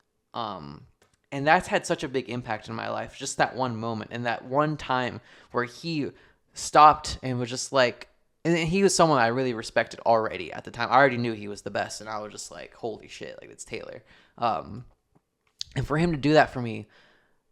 And that's had such a big impact in my life. Just that one moment and that one time where he stopped and was just like, and he was someone I really respected already at the time. I already knew he was the best, and I was just like, holy shit, like it's Taylor. And for him to do that for me,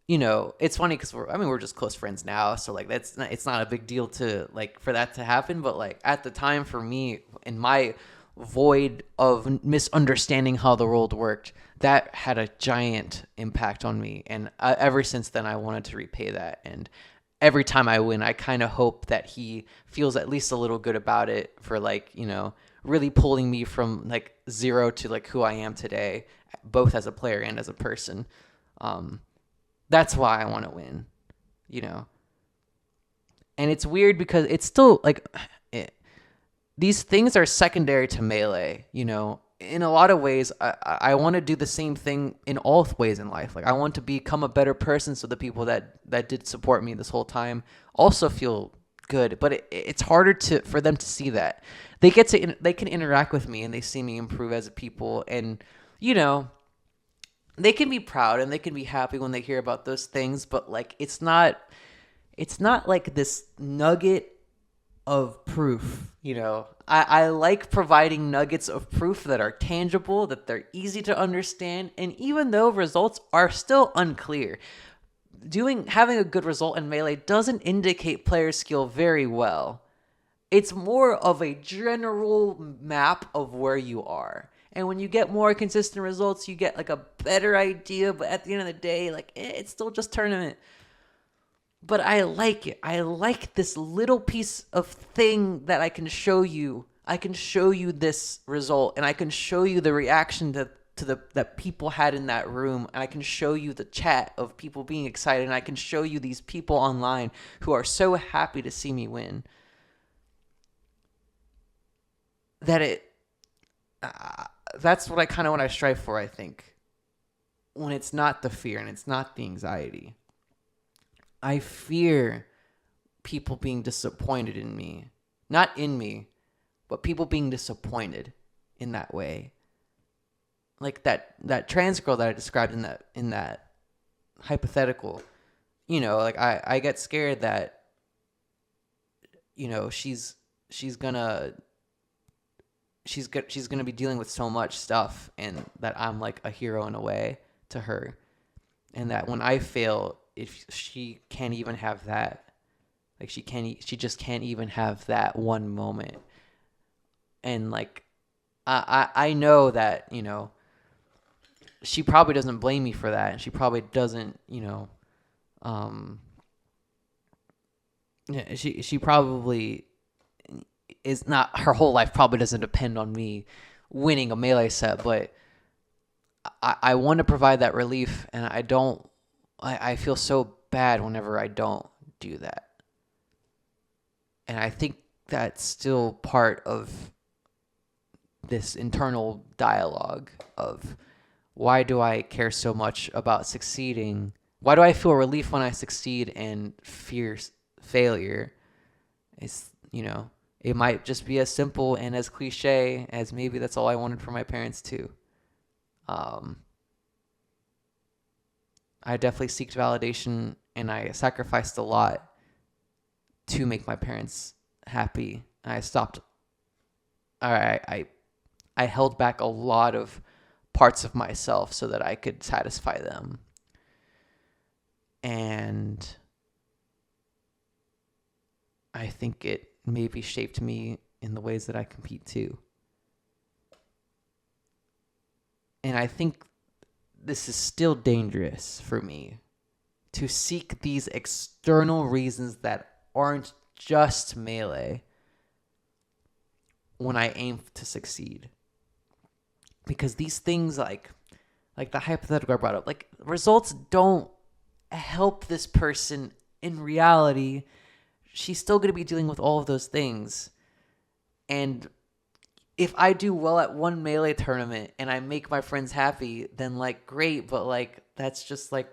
it's funny because we're just close friends now. So like it's not a big deal to like for that to happen. But like at the time for me, in my void of misunderstanding how the world worked, that had a giant impact on me. And ever since then, I wanted to repay that. And every time I win, I kind of hope that he feels at least a little good about it for like, really pulling me from like zero to like who I am today, both as a player and as a person. That's why I want to win, And it's weird because it's still like these things are secondary to Melee, In a lot of ways, I want to do the same thing in all ways in life. Like I want to become a better person so the people that did support me this whole time also feel good. But it's harder for them to see that. They can interact with me and they see me improve as a people, and they can be proud and they can be happy when they hear about those things. But like it's not like this nugget of proof, I like providing nuggets of proof that are tangible, that they're easy to understand, and even though results are still unclear, having a good result in Melee doesn't indicate player skill very well. It's more of a general map of where you are. And when you get more consistent results, you get like a better idea, but at the end of the day, like it's still just tournament. But I like it. I like this little piece of thing that I can show you I can show you this result, and I can show you the reaction that people had in that room, and I can show you the chat of people being excited, and I can show you these people online who are so happy to see me win. That's what I strive for, I think. When it's not the fear and it's not the anxiety. I fear people being disappointed in me. Not in me, but people being disappointed in that way. Like that trans girl that I described in that hypothetical. Like I get scared that she's gonna be dealing with so much stuff, and that I'm like a hero in a way to her, and that when I fail, if she can't even have that, like she just can't even have that one moment. And like I know that she probably doesn't blame me for that, and she probably doesn't she probably is not, her whole life probably doesn't depend on me winning a melee set, but I want to provide that relief, and I feel so bad whenever I don't do that. And I think that's still part of this internal dialogue of, why do I care so much about succeeding? Why do I feel relief when I succeed and fear failure? It's, it might just be as simple and as cliche as maybe that's all I wanted for my parents too. I definitely seeked validation, and I sacrificed a lot to make my parents happy. I held back a lot of parts of myself so that I could satisfy them. And I think it maybe shaped me in the ways that I compete too. And I think this is still dangerous for me, to seek these external reasons that aren't just melee when I aim to succeed. Because these things, like the hypothetical I brought up, like, results don't help this person in reality. She's still going to be dealing with all of those things. And if I do well at one melee tournament and I make my friends happy, then like, great, but like, that's just like,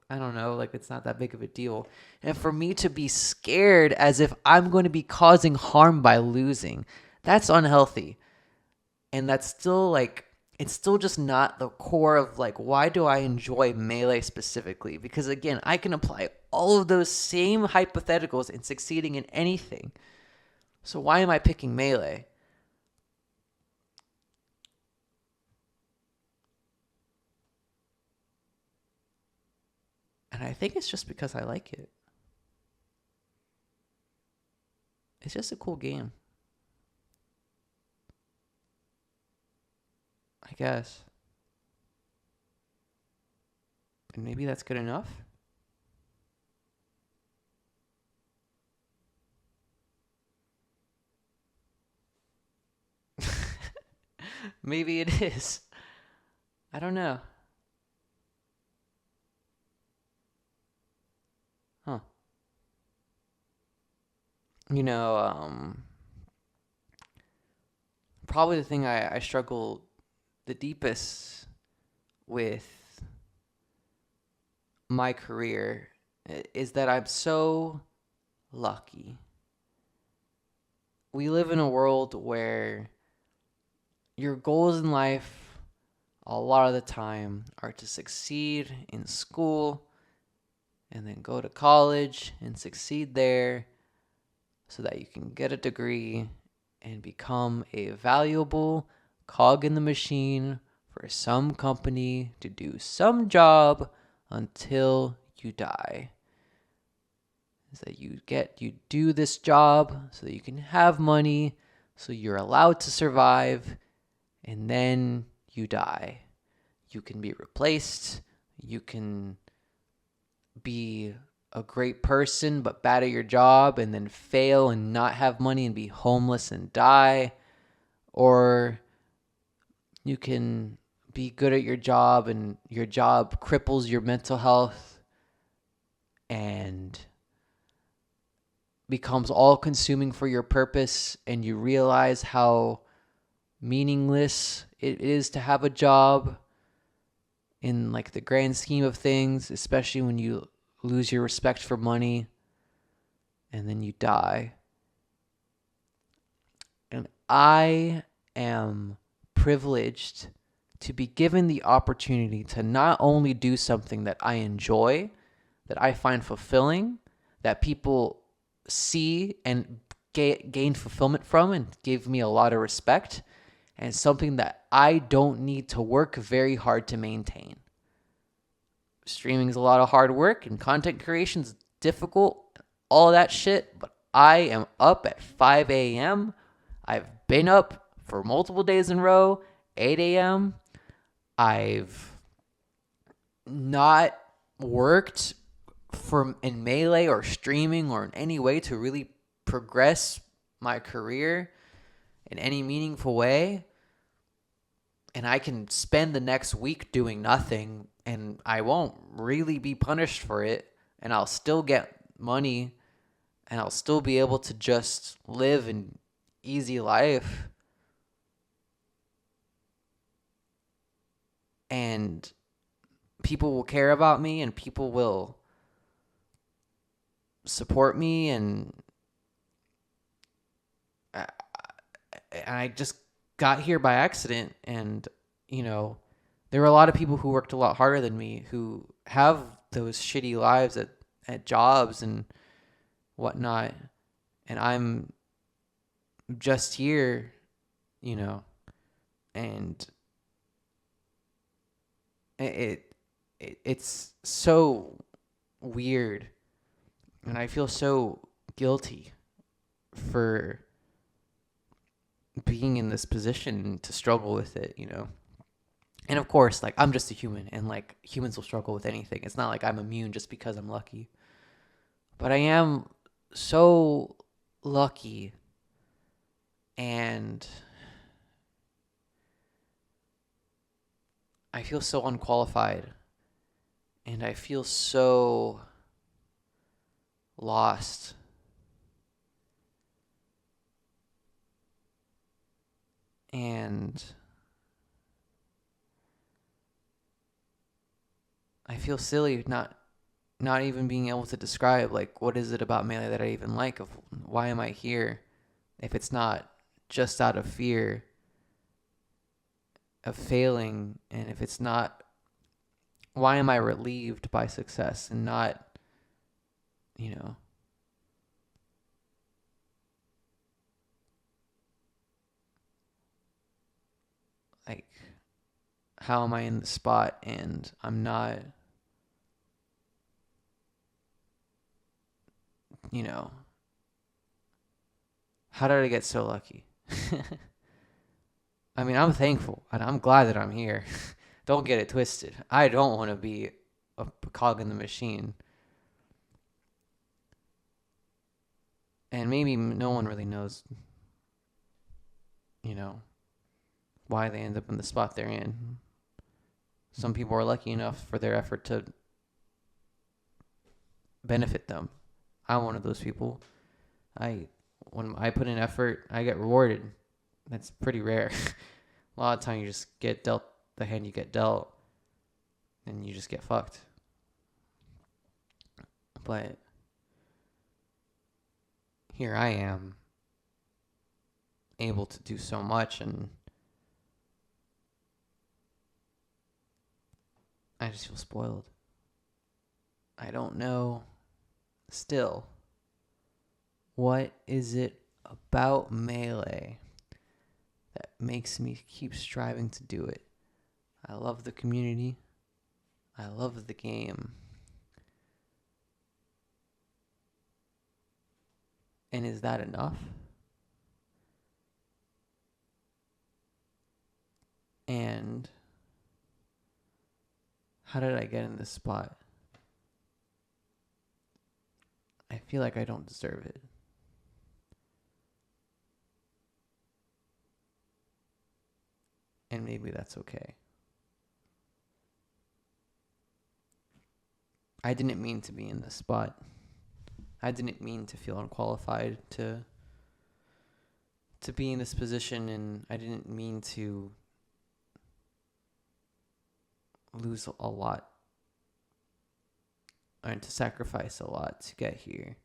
I don't know, like, it's not that big of a deal. And for me to be scared as if I'm going to be causing harm by losing, that's unhealthy. And that's still like, it's still just not the core of like, why do I enjoy melee specifically? Because again, I can apply all of those same hypotheticals in succeeding in anything. So why am I picking melee? And I think it's just because I like it. It's just a cool game, I guess. And maybe that's good enough. Maybe it is. I don't know. Huh. Probably the thing I struggle the deepest with my career is that I'm so lucky. We live in a world where your goals in life a lot of the time are to succeed in school and then go to college and succeed there so that you can get a degree and become a valuable cog in the machine for some company to do some job until you die. Is that you do this job so that you can have money, so you're allowed to survive, and then you die. You can be replaced. You can be a great person but bad at your job, and then fail and not have money and be homeless and die. or you can be good at your job and your job cripples your mental health and becomes all consuming for your purpose, and you realize how meaningless it is to have a job in like the grand scheme of things, especially when you lose your respect for money and then you die. And I am privileged to be given the opportunity to not only do something that I enjoy, that I find fulfilling, that people see and gain fulfillment from and give me a lot of respect, and something that I don't need to work very hard to maintain. Streaming is a lot of hard work and content creation is difficult, all that shit, but I am up at 5 a.m. I've been up for multiple days in a row, 8 a.m. I've not worked in Melee or streaming or in any way to really progress my career in any meaningful way. And I can spend the next week doing nothing and I won't really be punished for it. And I'll still get money and I'll still be able to just live an easy life. And people will care about me and people will support me, and I just got here by accident. And there were a lot of people who worked a lot harder than me who have those shitty lives at jobs and whatnot, and I'm just here, and it's so weird, and I feel so guilty for being in this position to struggle with it, And of course, like, I'm just a human, and like humans will struggle with anything. It's not like I'm immune just because I'm lucky. But I am so lucky, and I feel so unqualified, and I feel so lost. And I feel silly not even being able to describe, like, what is it about Melee that I even like? Of why am I here if it's not just out of fear of failing, and if it's not, why am I relieved by success and not, like, how am I in the spot and I'm not, how did I get so lucky? I mean, I'm thankful and I'm glad that I'm here. Don't get it twisted. I don't want to be a cog in the machine. And maybe no one really knows, why they end up in the spot they're in. Some people are lucky enough for their effort to benefit them. I'm one of those people. When I put in effort, I get rewarded. That's pretty rare. A lot of time you just get dealt the hand you get dealt, and you just get fucked. But here I am, able to do so much, and I just feel spoiled. I don't know still, what is it about Melee that makes me keep striving to do it? I love the community. I love the game. And is that enough? And how did I get in this spot? I feel like I don't deserve it. And maybe that's okay. I didn't mean to be in this spot. I didn't mean to feel unqualified to be in this position, and I didn't mean to lose a lot and to sacrifice a lot to get here.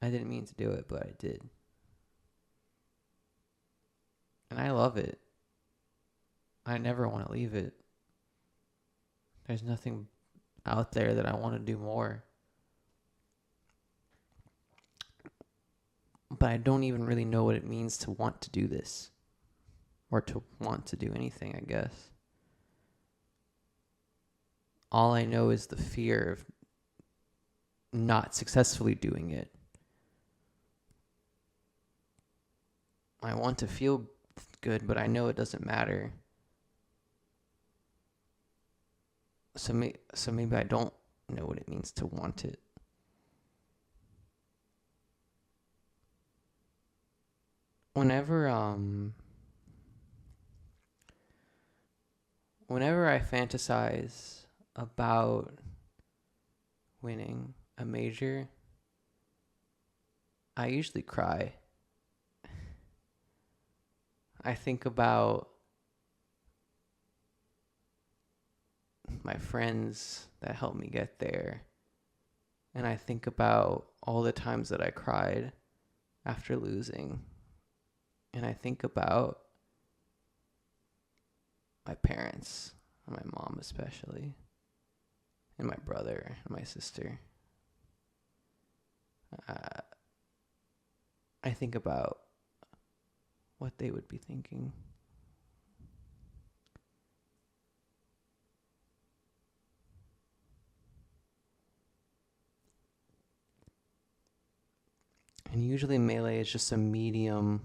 I didn't mean to do it, but I did. And I love it. I never want to leave it. There's nothing out there that I want to do more. But I don't even really know what it means to want to do this. Or to want to do anything, I guess. All I know is the fear of not successfully doing it. I want to feel good, but I know it doesn't matter. So maybe I don't know what it means to want it. Whenever I fantasize about winning a major, I usually cry. I think about my friends that helped me get there. And I think about all the times that I cried after losing. And I think about my parents, my mom especially, and my brother and my sister. I think about what they would be thinking. And usually Melee is just a medium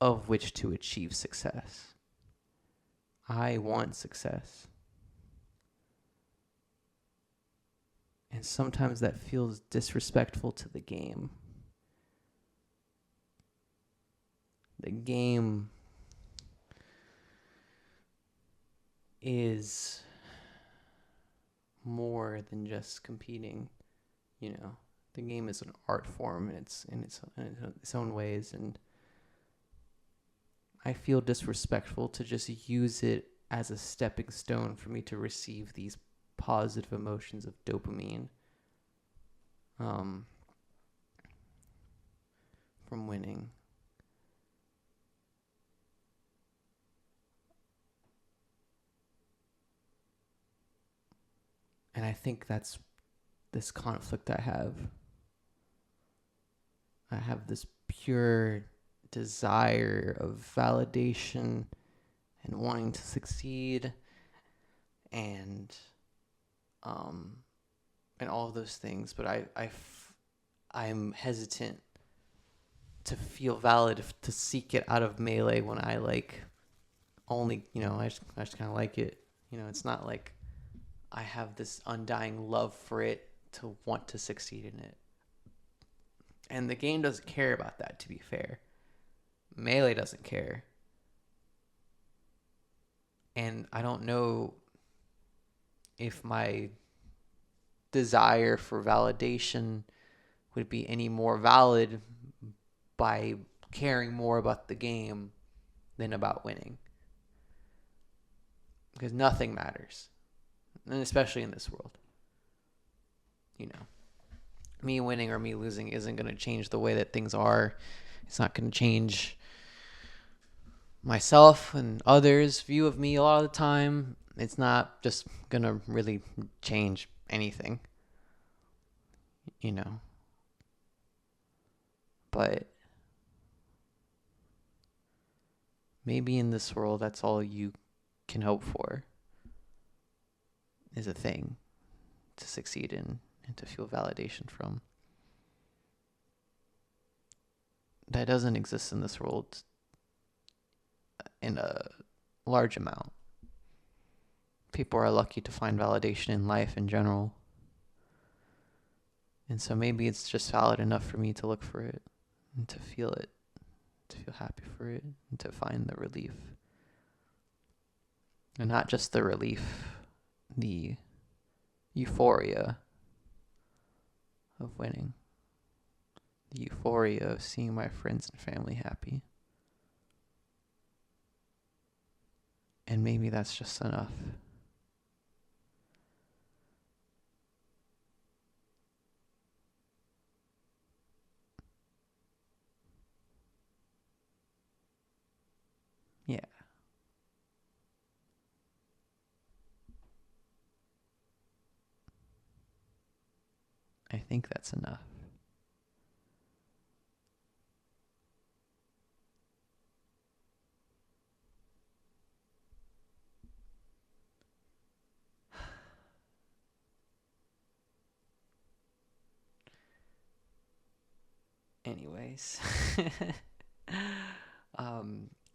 of which to achieve success. I want success. And sometimes that feels disrespectful to the game. The game is more than just competing, you know. The game is an art form in its own ways, and I feel disrespectful to just use it as a stepping stone for me to receive these positive emotions of dopamine from winning. And I think that's this conflict I have. I have this pure desire of validation and wanting to succeed and all of those things, but I'm hesitant to feel valid, to seek it out of Melee when I only, I just kind of like it. It's not like I have this undying love for it to want to succeed in it. And the game doesn't care about that, to be fair. Melee doesn't care. And I don't know if my desire for validation would be any more valid by caring more about the game than about winning. Because nothing matters. And especially in this world. Me winning or me losing isn't going to change the way that things are. It's not going to change myself and others' view of me a lot of the time. It's not just going to really change anything. But maybe in this world, that's all you can hope for, is a thing to succeed in and to feel validation from. That doesn't exist in this world in a large amount. People are lucky to find validation in life in general. And so maybe it's just valid enough for me to look for it and to feel it, to feel happy for it, and to find the relief. And not just the relief, the euphoria of winning. The euphoria of seeing my friends and family happy. And maybe that's just enough. Yeah. I think that's enough. Anyways,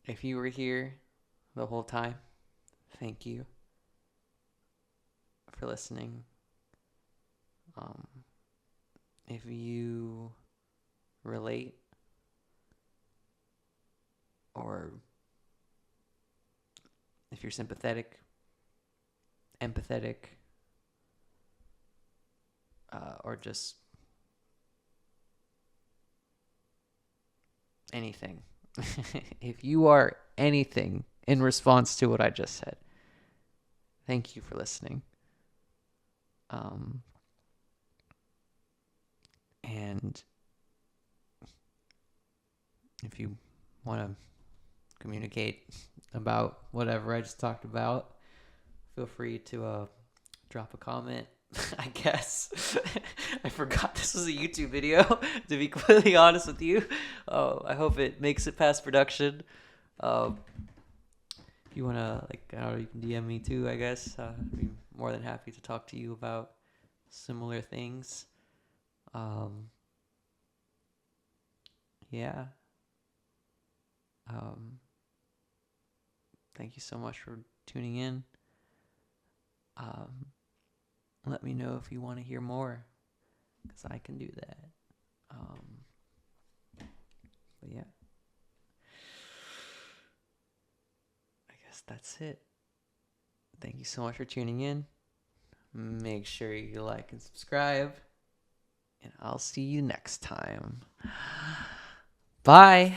if you were here the whole time, thank you for listening. If you relate or if you're sympathetic, empathetic, or just anything, if you are anything in response to what I just said, thank you for listening. And if you want to communicate about whatever I just talked about, feel free to drop a comment. I guess I forgot this was a YouTube video, to be completely honest with you. I hope it makes it past production. If you want to, I don't know, you can DM me too, I guess. I'd be more than happy to talk to you about similar things. Yeah. Thank you so much for tuning in. Let me know if you want to hear more, because I can do that. But yeah, I guess that's it. Thank you so much for tuning in. Make sure you like and subscribe, and I'll see you next time. Bye.